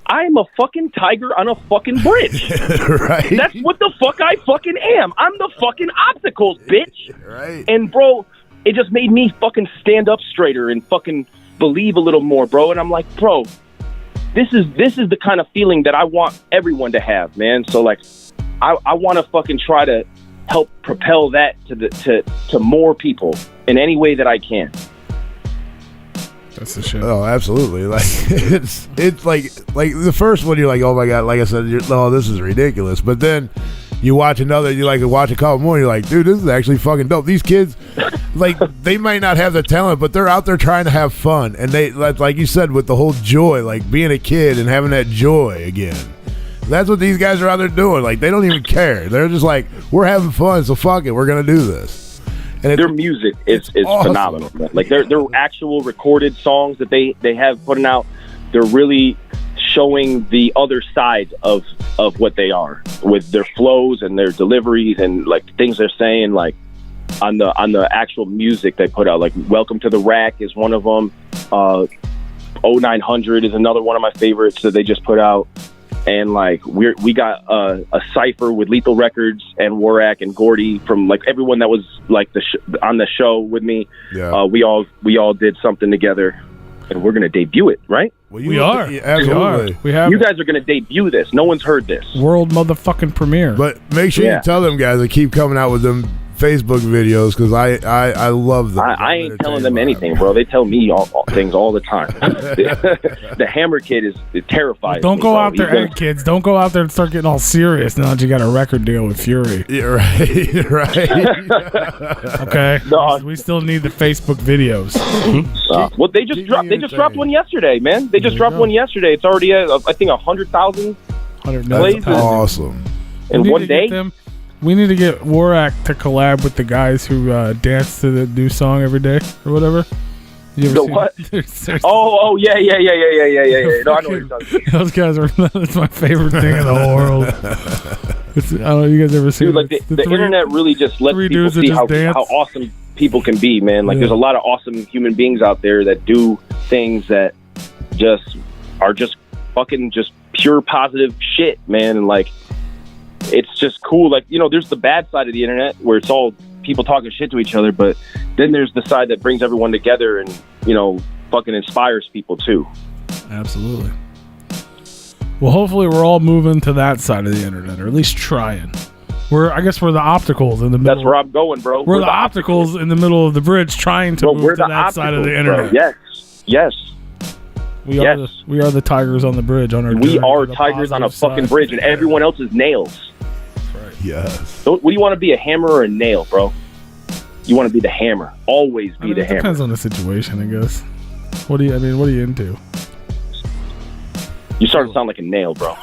I'm a fucking tiger on a fucking bridge. right. That's what the fuck I fucking am. I'm the fucking opticals, bitch. right. And bro, it just made me fucking stand up straighter and fucking believe a little more, bro. And I'm like, bro, this is the kind of feeling that I want everyone to have, man. So like, I want to fucking try to help propel that to more people in any way that I can. That's the shit. Oh, absolutely. Like it's like the first one, you're like, oh my God, like I said, this is ridiculous. But then you watch another, you like watch a couple more, you're like, dude, this is actually fucking dope. These kids, like, they might not have the talent, but they're out there trying to have fun. And they, like you said, with the whole joy, like being a kid and having that joy again. That's what these guys are out there doing. Like, they don't even care. They're just like, we're having fun, so fuck it, we're gonna do this. And Their music is awesome. phenomenal. Man. Like their actual recorded songs that they have putting out, they're really showing the other side of what they are with their flows and their deliveries and like things they're saying. Like on the actual music they put out, like "Welcome to the Rack" is one of them. 0900 is another one of my favorites that they just put out. and like we got a cipher with Lethal Records and Warak and Gordy from like everyone that was like on the show with me. Yeah. We all did something together, and we're gonna debut it, right? Well, we are. Absolutely. We have. You guys are gonna debut this. No one's heard this. World motherfucking premiere. But make sure you tell them guys to keep coming out with them Facebook videos, because I love them. I ain't telling them anything, bro. They tell me all things all the time. The Hammer Kid is terrified. Don't go out there, hey, kids. Don't go out there and start getting all serious now that you got a record deal with Fury. Yeah, right. Okay. No, we still need the Facebook videos. Well, they just dropped one yesterday, man. They just dropped one yesterday. It's already at, I think, 100,000 plays. Awesome. In one day. We need to get Warak to collab with the guys who dance to the new song every day or whatever. You ever what? Oh, yeah. No, I know what you're talking about. Those guys that's my favorite thing in the whole world. I don't know, you guys ever seen like the internet really just lets people see how awesome people can be, man. Like there's a lot of awesome human beings out there that do things that just are just fucking just pure positive shit, man. And like, it's just cool. Like, you know, there's the bad side of the internet where it's all people talking shit to each other, but then there's the side that brings everyone together and, you know, fucking inspires people too. Absolutely. Well, hopefully we're all moving to that side of the internet, or at least trying. I guess we're the opticals in the middle. That's where I'm going, bro. We're the opticals in the middle of the bridge trying to move to that side of the internet. Bro. Yes. We are the tigers on the bridge. We are tigers on a fucking bridge, and everyone else is nails. Yes. So, what do you want to be, a hammer or a nail, bro? You want to be the hammer. Always be the hammer. Depends on the situation, I guess. What are you into? You start to sound like a nail, bro.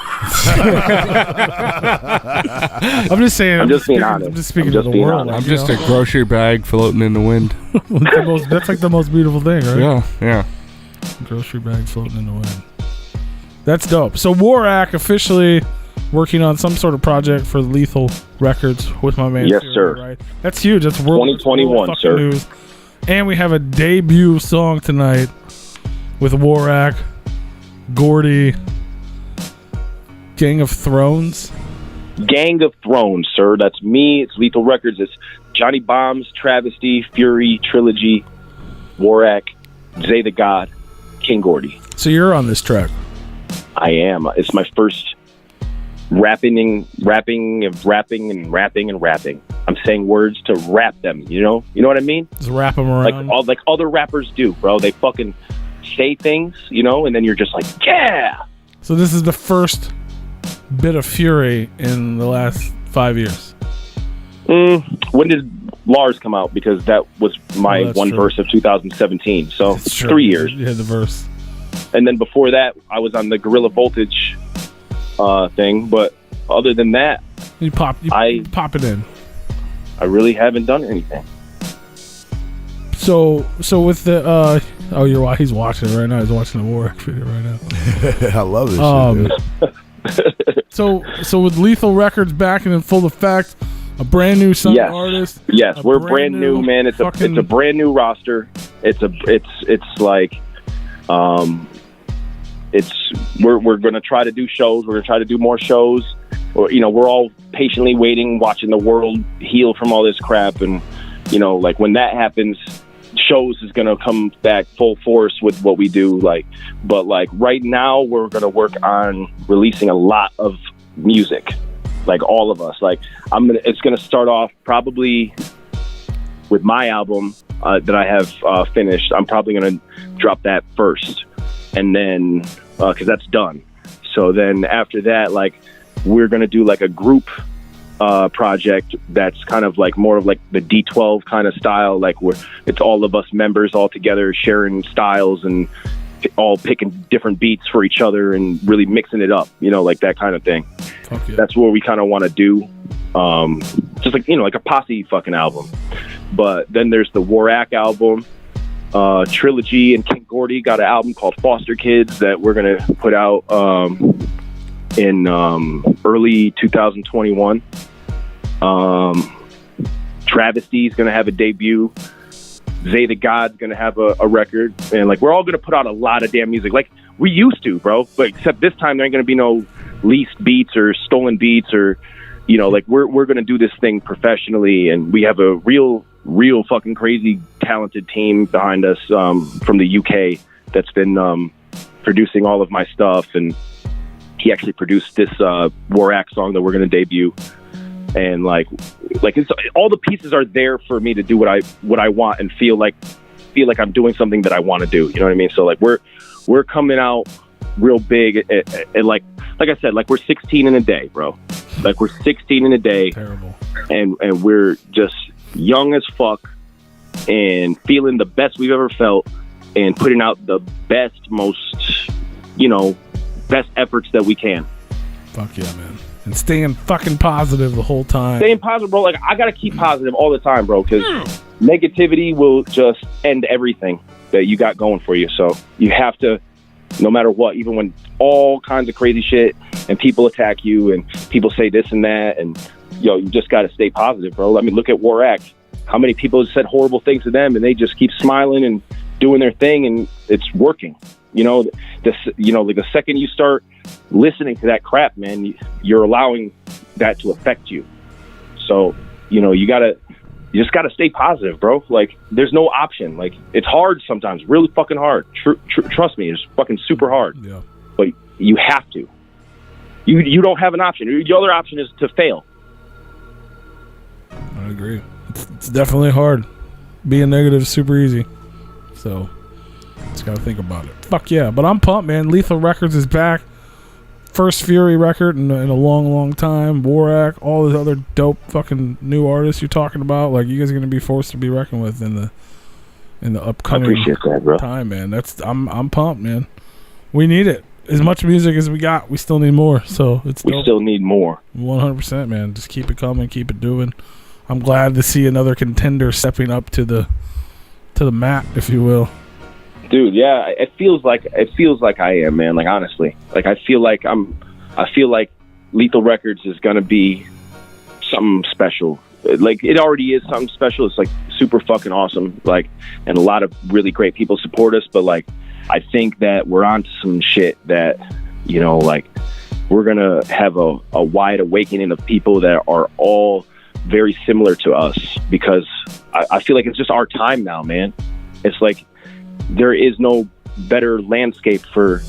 I'm just saying. I'm just being honest. I'm just speaking to the world. I'm just a grocery bag floating in the wind. That's like the most beautiful thing, right? Yeah. Grocery bag floating in the wind. That's dope. So Warak officially working on some sort of project for Lethal Records with my man. Yes, Fury, sir. Right? That's huge. That's world 2021, sir. News. And we have a debut song tonight with Warak, Gordy, Gang of Thrones. Gang of Thrones, sir. That's me. It's Lethal Records. It's Johnny Bombs, Travesty, Fury, Trilogy, Warak, Zay the God, King Gordy. So you're on this track. I am. It's my first rapping. I'm saying words to rap them. You know what I mean? Just wrap them around. Like other rappers do, bro. They fucking say things, you know, and then you're just like, yeah. So this is the first bit of Fury in the last 5 years. When did Lars come out? Because that was my verse of 2017. So 3 years. You had the verse. And then before that, I was on the Gorilla Voltage thing. But other than that, you pop it in. I really haven't done anything. So with the he's watching it right now. He's watching the Warak video right now. I love this shit, dude. So with Lethal Records back and in full effect, a brand new song artist. Yes, we're brand new, man. It's a brand new roster. We're gonna try to do shows. We're gonna try to do more shows. Or, you know, we're all patiently waiting, watching the world heal from all this crap, and you know, like when that happens, shows is gonna come back full force with what we do. But right now, we're gonna work on releasing a lot of music. Like all of us, it's gonna start off probably with my album that I have finished. I'm probably gonna drop that first, and then because that's done. So then after that, we're gonna do a group project that's kind of more of the D12 kind of style, where it's all of us members all together sharing styles and all picking different beats for each other and really mixing it up, that kind of thing. Yeah. That's what we kind of want to do. Just like a posse fucking album. But then there's the Warak album, Trilogy, and King Gordy got an album called Foster Kids that we're going to put out in early 2021. Travesty is going to have a debut. Zay the God's going to have a record. And we're all going to put out a lot of damn music like we used to, bro. But except this time there ain't going to be no leased beats or stolen beats, or like we're gonna do this thing professionally, and we have a real fucking crazy talented team behind us from the UK that's been producing all of my stuff, and he actually produced this Warak song that we're gonna debut. And like it's, all the pieces are there for me to do what I want and feel like I'm doing something that I want to do. You know what I mean? So like we're coming out real big, and like I said, like we're 16 in a day, bro. Like we're 16 in a day. Terrible. And we're just young as fuck and feeling the best we've ever felt and putting out the best, most, best efforts that we can. Fuck yeah, man. And staying fucking positive the whole time. Staying positive, bro. Like, I gotta keep positive all the time, bro, because negativity will just end everything that you got going for you. So you have to, no matter what, even when all kinds of crazy shit and people attack you and people say this and that, and you just gotta stay positive, bro. I mean, look at Warak. How many people have said horrible things to them, and they just keep smiling and doing their thing, and it's working. Like the second you start listening to that crap, man, you're allowing that to affect you. So, you just gotta stay positive, bro. Like, there's no option. Like, it's hard sometimes, really fucking hard. Trust me, it's fucking super hard. Yeah. But you have to. You don't have an option. The other option is to fail. I agree. It's definitely hard. Being negative is super easy. So, just gotta think about it. Fuck yeah. But I'm pumped, man. Lethal Records is back. First Fury record in a long, long time. Warak, all the other dope fucking new artists you're talking about. Like, you guys are gonna be forced to be reckoned with in the upcoming time, man. I'm pumped, man. We need it. As much music as we got, we still need more. So we still need more. 100%, man. Just keep it coming, keep it doing. I'm glad to see another contender stepping up to the mat, if you will. Dude, yeah, it feels like I am, man. Like, honestly, like I feel like Lethal Records is gonna be something special. Like, it already is something special. It's like super fucking awesome. Like, and a lot of really great people support us. But like, I think that we're on to some shit that, like, we're gonna have a wide awakening of people that are all very similar to us, because I feel like it's just our time now, man. It's like, there is no better landscape for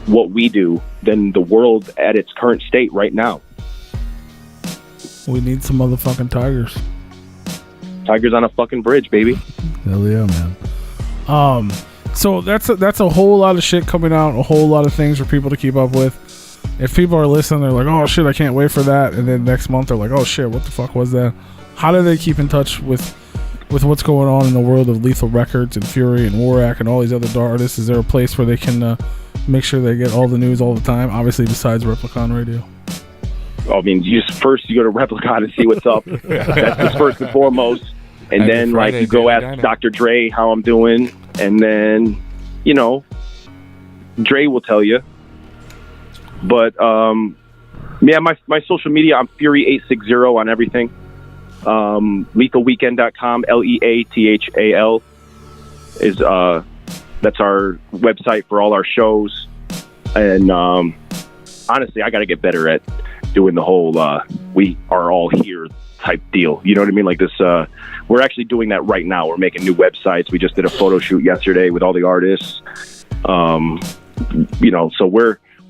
what we do than the world at its current state right now. We need some motherfucking tigers. Tigers on a fucking bridge, baby. Hell yeah, man. So that's a whole lot of shit coming out, a whole lot of things for people to keep up with. If people are listening, they're like, oh shit, I can't wait for that. And then next month they're like, oh shit, what the fuck was that? How do they keep in touch with what's going on in the world of Lethal Records and Fury and Warak and all these other artists? Is there a place where they can make sure they get all the news all the time, obviously besides Replicon Radio? I mean, you go to Replicon and see what's up. That's just first and foremost. And then Friday, you go ask Dr. Dre how I'm doing, and then Dre will tell you. But yeah, my social media, I'm Fury860 on everything. LethalWeekend.com, LEATHAL is that's our website for all our shows. And honestly, I got to get better at doing the whole we are all here type deal. You know what I mean? Like this, we're actually doing that right now. We're making new websites. We just did a photo shoot yesterday with all the artists. So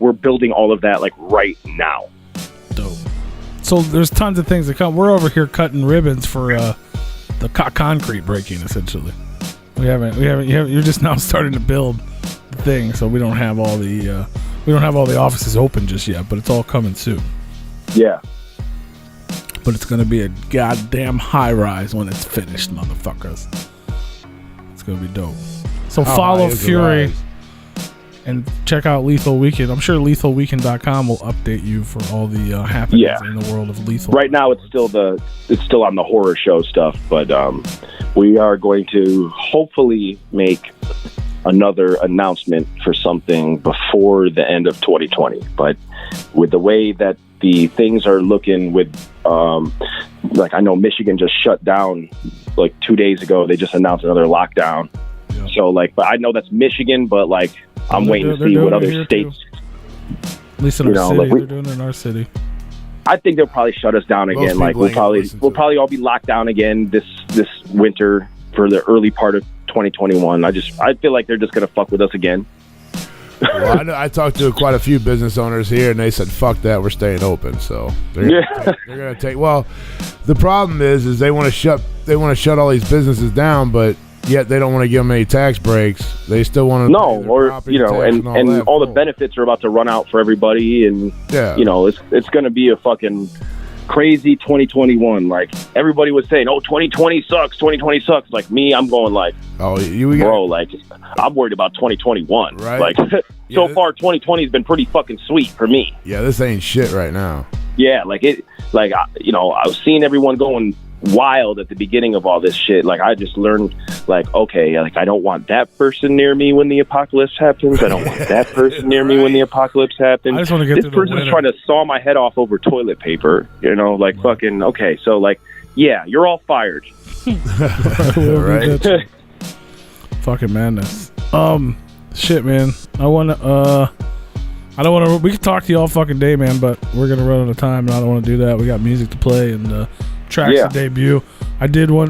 we're building all of that like right now. Dope. So there's tons of things to come. We're over here cutting ribbons for the concrete breaking, essentially. We haven't. You're just now starting to build the thing, so we don't have all the offices open just yet, but it's all coming soon. Yeah. But it's gonna be a goddamn high rise when it's finished, motherfuckers. It's gonna be dope. So follow Fury and check out Lethal Weekend. I'm sure LethalWeekend.com will update you for all the happenings in the world of Lethal. Right now, it's still on the horror show stuff, but we are going to hopefully make another announcement for something before the end of 2020. But with the way that the things are looking, with I know Michigan just shut down like 2 days ago. They just announced another lockdown. Yeah. So but I know that's Michigan, but I'm waiting to see what other states. At least in our city, they're doing it in our city. I think they'll probably shut us down again. Like we'll probably all be locked down again this winter for the early part of 2021. I feel like they're just gonna fuck with us again. Well, I talked to quite a few business owners here, and they said, "Fuck that, we're staying open." So they're gonna take. Well, the problem is they want to shut all these businesses down, but yet they don't want to give them any tax breaks. They still want to and all the benefits are about to run out for everybody, and it's going to be a fucking crazy 2021. Like everybody was saying, "Oh, 2020 sucks. 2020 sucks." Like me, I'm going like, like I'm worried about 2021. Right? Like so far, 2020 has been pretty fucking sweet for me. Yeah, this ain't shit right now. Yeah, I was seeing everyone going wild at the beginning of all this shit. Like I just learned, like, okay, like I don't want that person near me when the apocalypse happens. I don't want that person near me when the apocalypse happens. I just want to get this person's trying to saw my head off over toilet paper. Like fucking okay. So like, yeah, you're all fired. Right. Fucking madness. Shit, man. I don't want to. We could talk to you all fucking day, man, but we're gonna run out of time, and I don't want to do that. We got music to play and tracks to debut. I do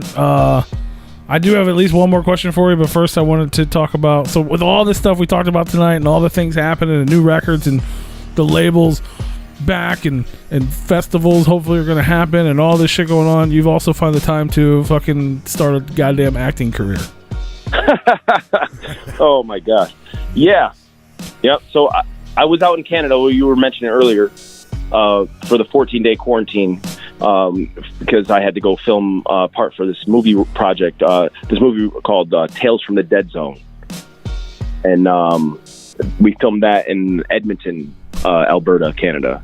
have at least one more question for you, but first I wanted to talk about, so with all this stuff we talked about tonight and all the things happening and new records and the labels back and festivals hopefully are going to happen and all this shit going on, you've also found the time to fucking start a goddamn acting career. Oh my gosh. Yeah. Yep. So I was out in Canada, where you were mentioning earlier, for the 14-day quarantine, because I had to go film part for this movie project, this movie called Tales from the Dead Zone. And we filmed that in Edmonton, Alberta, Canada.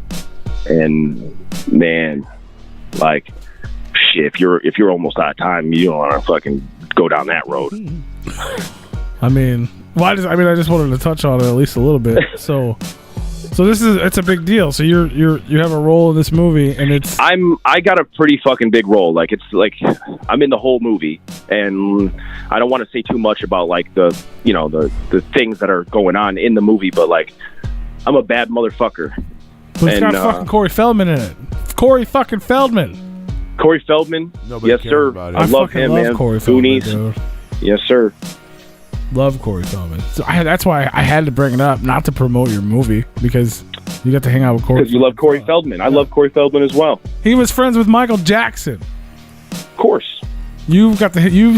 And man, like, shit, if you're almost out of time, you don't want to fucking go down that road. I just wanted to touch on it at least a little bit. So it's a big deal. So you have a role in this movie, and I got a pretty fucking big role. Like it's like I'm in the whole movie, and I don't want to say too much about like the things that are going on in the movie, but like I'm a bad motherfucker. But it's got fucking Corey Feldman in it. Corey fucking Feldman. Corey Feldman. Yes, sir. I love him, man. Corey Feldman, dude. Yes, sir. Love Corey Feldman. So that's why I had to bring it up, not to promote your movie, because you got to hang out with Corey. Because you love Corey Feldman. I love Corey Feldman as well. He was friends with Michael Jackson. Of course. You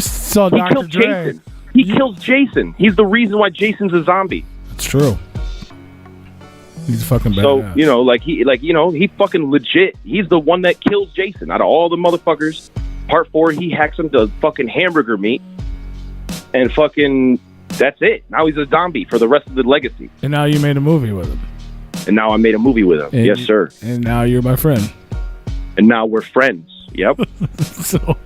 saw Dr. Dre. He kills Jason. He's the reason why Jason's a zombie. That's true. He's fucking bad. So he fucking legit. He's the one that kills Jason out of all the motherfuckers. Part 4, he hacks him to fucking hamburger meat. And fucking, that's it. Now he's a zombie for the rest of the legacy. And now you made a movie with him. And now I made a movie with him. And yes, sir. And now you're my friend. And now we're friends. Yep. So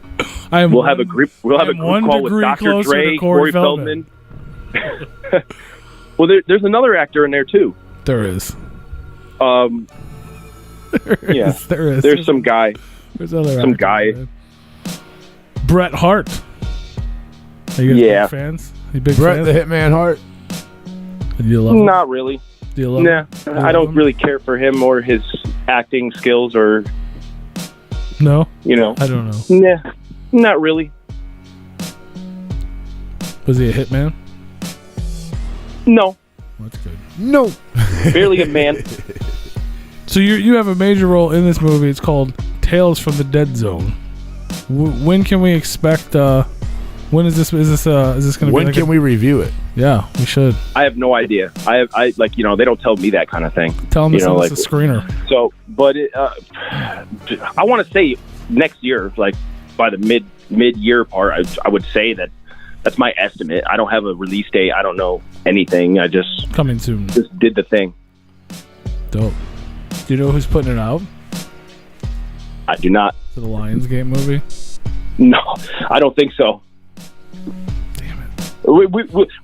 we'll have a group call with Dr. Dre, Corey Feldman. Well, there's another actor in there too. There is. There is. There's some guy. There's other some guy. Man. Bret Hart. Are you guys big fans? You big Bret fans? the Hitman Hart? Do you love him? Not really. Do you love him? I don't really care for him or his acting skills or... No? I don't know. Nah, not really. Was he a hitman? No. That's good. No. Barely a man. So you have a major role in this movie. It's called Tales from the Dead Zone. When can we expect... When is this? Is this going to be? When can we review it? Yeah, we should. I have no idea. I they don't tell me that kind of thing. Tell them it's a screener. So, but I want to say next year, like by the mid-year part, I would say that's my estimate. I don't have a release date. I don't know anything. I just coming soon. Just did the thing. Dope. Do you know who's putting it out? I do not. Is it a Lionsgate movie? No, I don't think so. Damn it.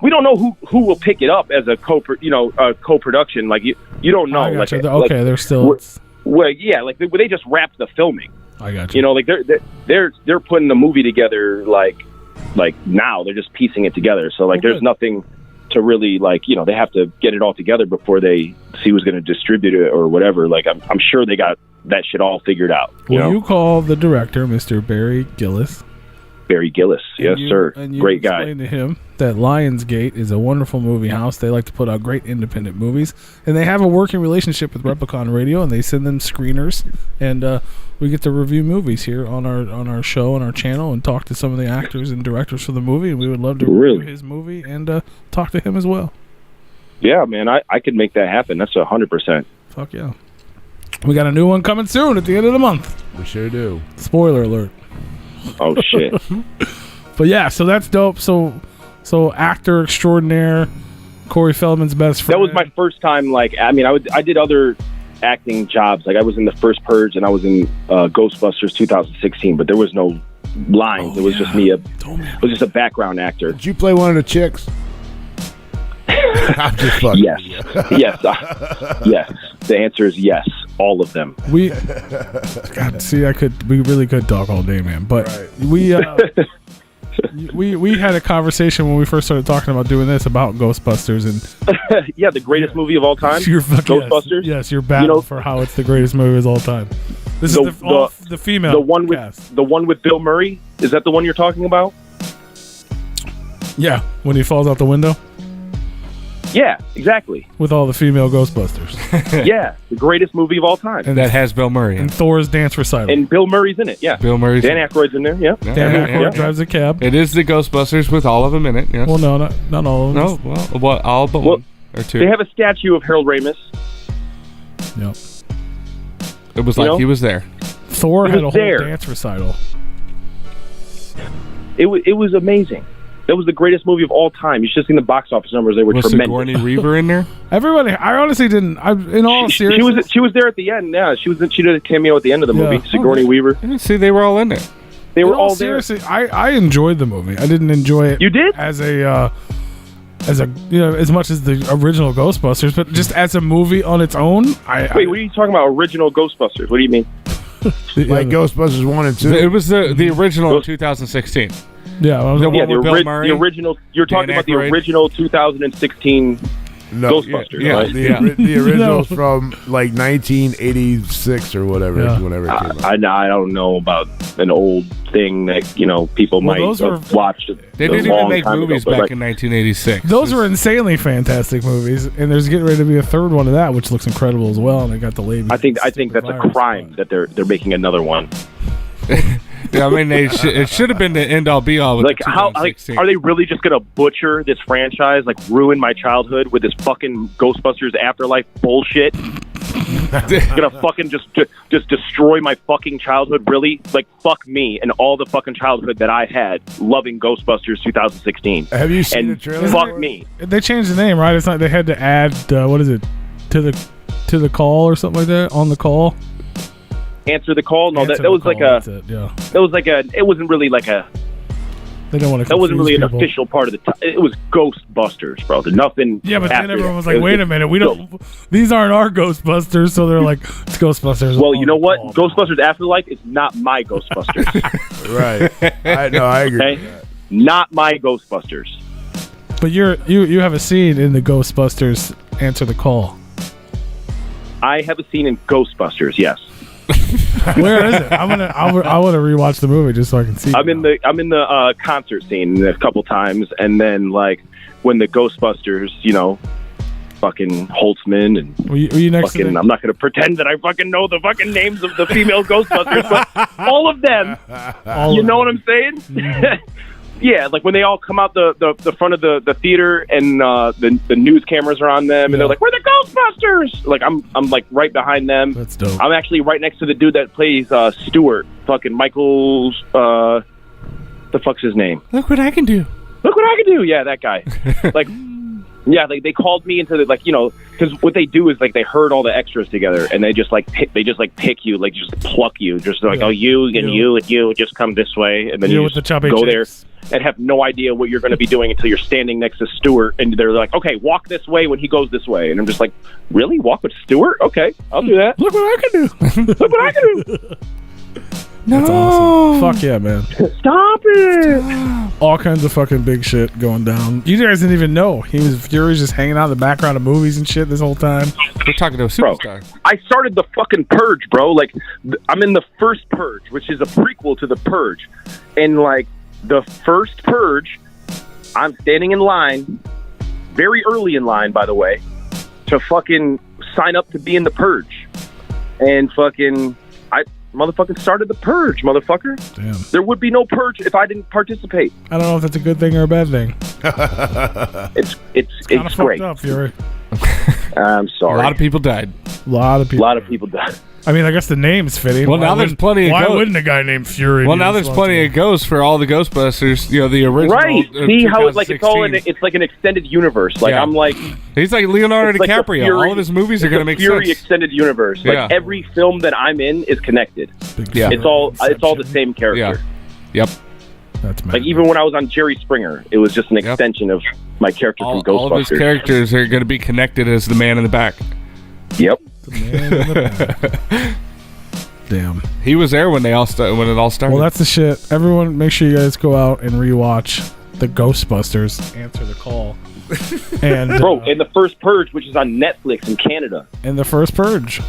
We don't know who will pick it up as a co-production. Like you don't know. I got you. Okay, they're still. Well, yeah, like they just wrapped the filming. I got you. Like they're putting the movie together like now. They're just piecing it together. So like there's nothing really, like, you know, they have to get it all together before they see who's going to distribute it or whatever. Like, I'm sure they got that shit all figured out. You call the director, Mr. Barry Gillis. Barry Gillis, yes, sir. And you great guy. Explain to him that Lionsgate is a wonderful movie house. They like to put out great independent movies, and they have a working relationship with Replicon Radio, and they send them screeners, and we get to review movies here on our show on our channel and talk to some of the actors and directors for the movie, and we would love to review his movie and talk to him as well. Yeah, man, I could make that happen. That's 100%. Fuck yeah. We got a new one coming soon at the end of the month. We sure do. Spoiler alert. Oh shit. But yeah, so that's dope. So actor extraordinaire, Corey Feldman's best friend. That was my first time. Like, I mean, I did other acting jobs. Like, I was in The First Purge and I was in Ghostbusters 2016, but there was no lines. It was just me. It was just a background actor. Did you play one of the chicks? I'm just fucking. Yes. Yes. Yes. The answer is yes. All of them. We really could talk all day, man. But right. we had a conversation when we first started talking about doing this about Ghostbusters and yeah, the greatest movie of all time. Ghostbusters. Yes, you're battle for how it's the greatest movie of all time. This is the female. The one with Bill Murray. Is that the one you're talking about? Yeah, when he falls out the window. Yeah, exactly. With all the female Ghostbusters. Yeah, the greatest movie of all time. And that has Bill Murray. And Thor's dance recital. And Bill Murray's in it, yeah. Bill Murray's Dan Aykroyd's in there, yeah. Dan Aykroyd drives a cab. It is the Ghostbusters with all of them in it, yes. Well, no, not all of them. No, well, all but one or two. They have a statue of Harold Ramis. Yep. It was like he was there. Thor had a whole dance recital. It was amazing. That was the greatest movie of all time. You should have seen the box office numbers; they were tremendous. Was Sigourney Weaver in there? Everybody, I honestly didn't. In all seriousness, she was there at the end. Yeah, she did a cameo at the end of the movie. Sigourney Weaver. See, they were all in it. They were all there. Seriously, I enjoyed the movie. I didn't enjoy it. You did? As much as the original Ghostbusters, but just as a movie on its own. Wait, what are you talking about? Original Ghostbusters? What do you mean? Like Ghostbusters 1 and 2. It was the original in 2016. Yeah, the original. You're talking about the original 2016 Ghostbusters, right? The original's from like 1986 or whatever. Whenever it came out. I don't know about an old thing that people might have watched. They didn't even make movies back in 1986. Those were insanely fantastic movies, and there's getting ready to be a third one of that, which looks incredible as well. And they got the label. I think that's a crime that they're making another one. Yeah, I mean, it should have been the end all be all. Like, how are they really just gonna butcher this franchise? Like, ruin my childhood with this fucking Ghostbusters Afterlife bullshit? Gonna fucking just destroy my fucking childhood? Really? Like, fuck me and all the fucking childhood that I had loving Ghostbusters 2016. Have you seen the trailer? Fuck me. They changed the name, right? It's not. They had to add what is it to the call or something like that on the call. Answer the call. No, that was like a. That was like a. It wasn't really like a. They don't want to. That wasn't really people. An official part of the. It was Ghostbusters, bro. There's nothing. Yeah, but then everyone was like, "Wait a minute, we don't. These aren't our Ghostbusters." So they're like, "It's Ghostbusters." Well, you know what? Ghostbusters Afterlife is not my Ghostbusters. Right. I agree. Okay? Not my Ghostbusters. But you have a scene in the Ghostbusters Answer the Call. I have a scene in Ghostbusters. Yes. Where is it? I want to rewatch the movie just so I can see. I'm in the concert scene a couple times, and then like when the Ghostbusters, fucking Holtzman and were you next fucking, I'm not going to pretend that I fucking know the fucking names of the female Ghostbusters, but all of them. You know what I'm saying? Mm-hmm. Yeah, like when they all come out the front of the theater and the news cameras are on them and they're like, "We're the Ghostbusters!" Like I'm like right behind them. That's dope. I'm actually right next to the dude that plays Stewart, fucking Michael's. The fuck's his name? Look what I can do. Look what I can do. Yeah, that guy. Like, yeah, they called me into the because what they do is like they herd all the extras together and they just pick you, like just pluck you, just like you and you just come this way and then you just go there and have no idea what you're going to be doing until you're standing next to Stewart and they're like, okay, walk this way when he goes this way, and I'm just like, really, walk with Stewart? Okay, I'll do that. Look what I can do. Look what I can do. No. That's awesome. Fuck yeah, man. Stop it! All kinds of fucking big shit going down. You guys didn't even know. Fury's just hanging out in the background of movies and shit this whole time. We're talking to a superstar. Bro, I started the fucking Purge, bro. Like, I'm in the first Purge, which is a prequel to the Purge. And, like, the first Purge, I'm standing in line, very early in line, by the way, to fucking sign up to be in the Purge. And fucking, I motherfucking started the Purge, motherfucker. Damn. There would be no Purge if I didn't participate. I don't know if that's a good thing or a bad thing. It's Kind of great. fucked up, Fury. I'm sorry. A lot of people died. A lot of people died. I mean, I guess the name's fitting. Well, now there's plenty of Why ghosts. wouldn't a guy named Fury? Well, now there's plenty of ghosts for all the Ghostbusters. You know, the original. Right. See how it's like it's like an extended universe. Like Yeah. I'm like He's like Leonardo it's like the DiCaprio. Fury- all of his movies are it's going to the make Fury sense. extended universe. Like Yeah. every film that I'm in is connected. Yeah. It's all the same character. Yeah. Yep. That's mad. Like even when I was on Jerry Springer, it was just an extension of my character from All of his Ghostbusters. characters are going to be connected as the man in the back. Yep. The man in the back. Damn. He was there when it all started. Well, that's the shit. Everyone, make sure you guys go out and rewatch the Ghostbusters. Answer the call. And Bro, in the first Purge, which is on Netflix in Canada. in the first Purge.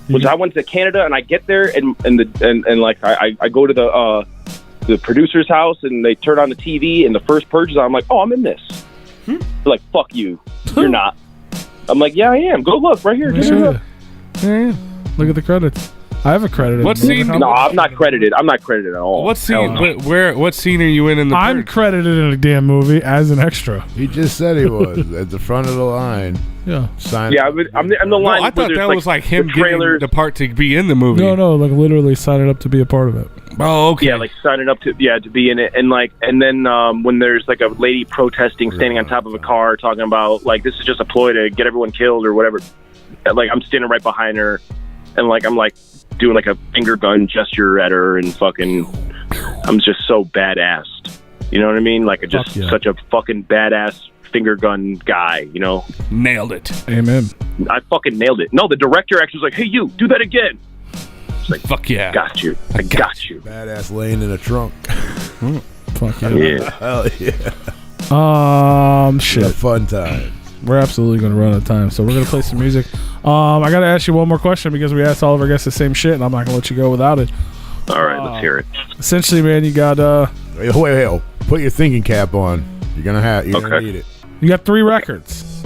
Which I went to Canada and I get there and like I go to the producer's house and they turn on the TV and the first Purge is on. I'm like, oh, I'm in this. They're like, fuck you, you're not. I'm like, yeah, I am. Go look right here. Yeah. Look at the credits. I have a credit. What scene? No, I'm not credited. I'm not credited at all. What scene? Hell no. What scene are you in the? I'm Purge? credited in a damn movie as an extra. He just said he was at the front of the line. Yeah. Sign Yeah, I'm the No, line. I thought that was like him the getting trailers. the part to be in the movie. No, like literally signing up to be a part of it. Oh, okay. Yeah, like signing up to be in it, and then when there's like a lady protesting, standing on top of a car, talking about like this is just a ploy to get everyone killed or whatever. Like I'm standing right behind her, and like I'm like doing like a finger gun gesture at her, and fucking, I'm just so badass. You know what I mean? Like just such a fucking badass finger gun guy. You know? Nailed it. Amen. I fucking nailed it. No, the director actually was like, "Hey, you do that again." Like, fuck yeah. Got you. I got you. Badass laying in a trunk. Fuck yeah. Yeah. Hell yeah. Shit. A fun time. We're absolutely going to run out of time, so we're going to play some music. I got to ask you one more question because we asked all of our guests the same shit, and I'm not going to let you go without it. All right, let's hear it. Essentially, man, you got Wait. Put your thinking cap on. You're gonna need it. you got 3 records.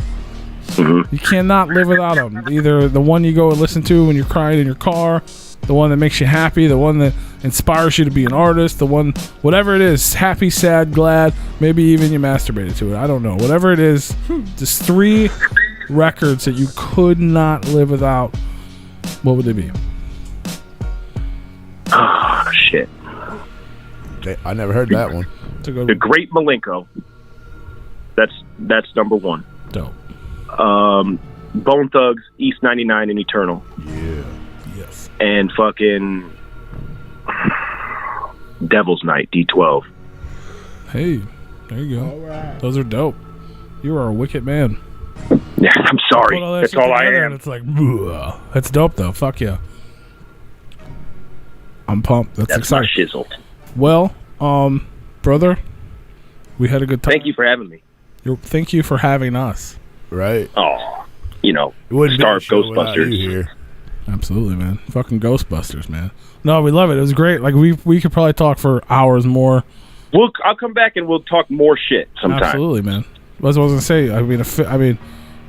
Mm-hmm. You cannot live without them. Either the one you go and listen to when you're crying in your car, the one that makes you happy, the one that inspires you to be an artist, the one, whatever it is, happy, sad, glad, maybe even you masturbated to it. I don't know. Whatever it is, just 3 records that you could not live without. What would they be? Oh, shit. I never heard that one. To go The Great Malenko. That's number 1. dope. Bone Thugs, East 99, and Eternal. Yeah. Yes. And fucking Devil's Night, D12. Hey, there you go. All right. Those are dope. You are a wicked man. Yeah, I'm sorry. Put all that That's shit all I together am. And it's like, ugh. That's dope though. Fuck yeah. I'm pumped. That's That's my exciting. shizzle. Well, brother, we had a good time. Thank you for having me. Thank you for having us. Right. Oh, you know, It wouldn't star be a of show without you Ghostbusters. here. Absolutely, man. Fucking Ghostbusters, man. No, we love it. It was great. Like we could probably talk for hours more. I'll come back and we'll talk more shit sometime. Absolutely, man. That's what I was gonna say. I mean,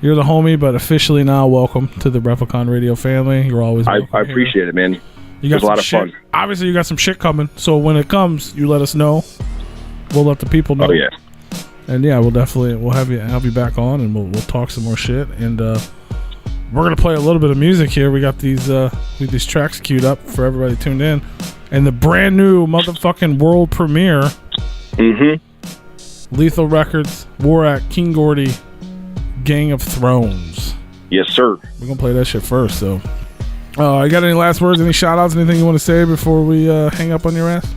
you're the homie, but officially now, welcome to the Replicon Radio family. You're always welcome I here. appreciate it, man. You got It was a lot some of shit. fun. Obviously, you got some shit coming. So when it comes, you let us know. We'll let the people know. Oh yeah. And yeah, we'll have you back on, and we'll talk some more shit. And we're gonna play a little bit of music here. We got these tracks queued up for everybody tuned in, and the brand new motherfucking world premiere. Mm-hmm. Lethal Records, Warak, King Gordy, Gang of Thrones. Yes, sir. We're gonna play that shit first. So, you got any last words? Any shout outs? Anything you want to say before we hang up on your ass?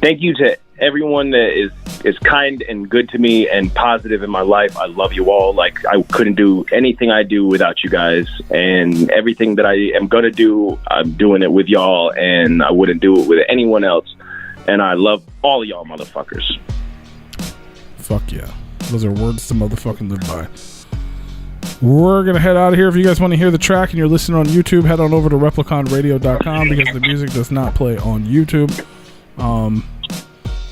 Thank you to everyone that is is kind and good to me and positive in my life. I love you all. Like, I couldn't do anything I do without you guys, and everything that I am gonna do, I'm doing it with y'all, and I wouldn't do it with anyone else. And I love all of y'all motherfuckers. Fuck yeah. Those are words to motherfucking live by. We're going to head out of here. If you guys want to hear the track and you're listening on YouTube, head on over to repliconradio.com because the music does not play on YouTube. I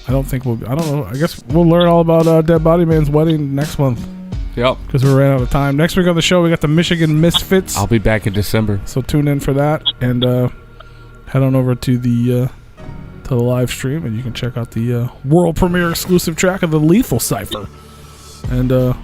don't know. I guess we'll learn all about Dead Body Man's wedding next month. Yep. Because we ran out of time. Next week on the show, we got the Michigan Misfits. I'll be back in December. So tune in for that. And head on over to the live stream and you can check out the world premiere exclusive track of the Lethal Cypher. And we'll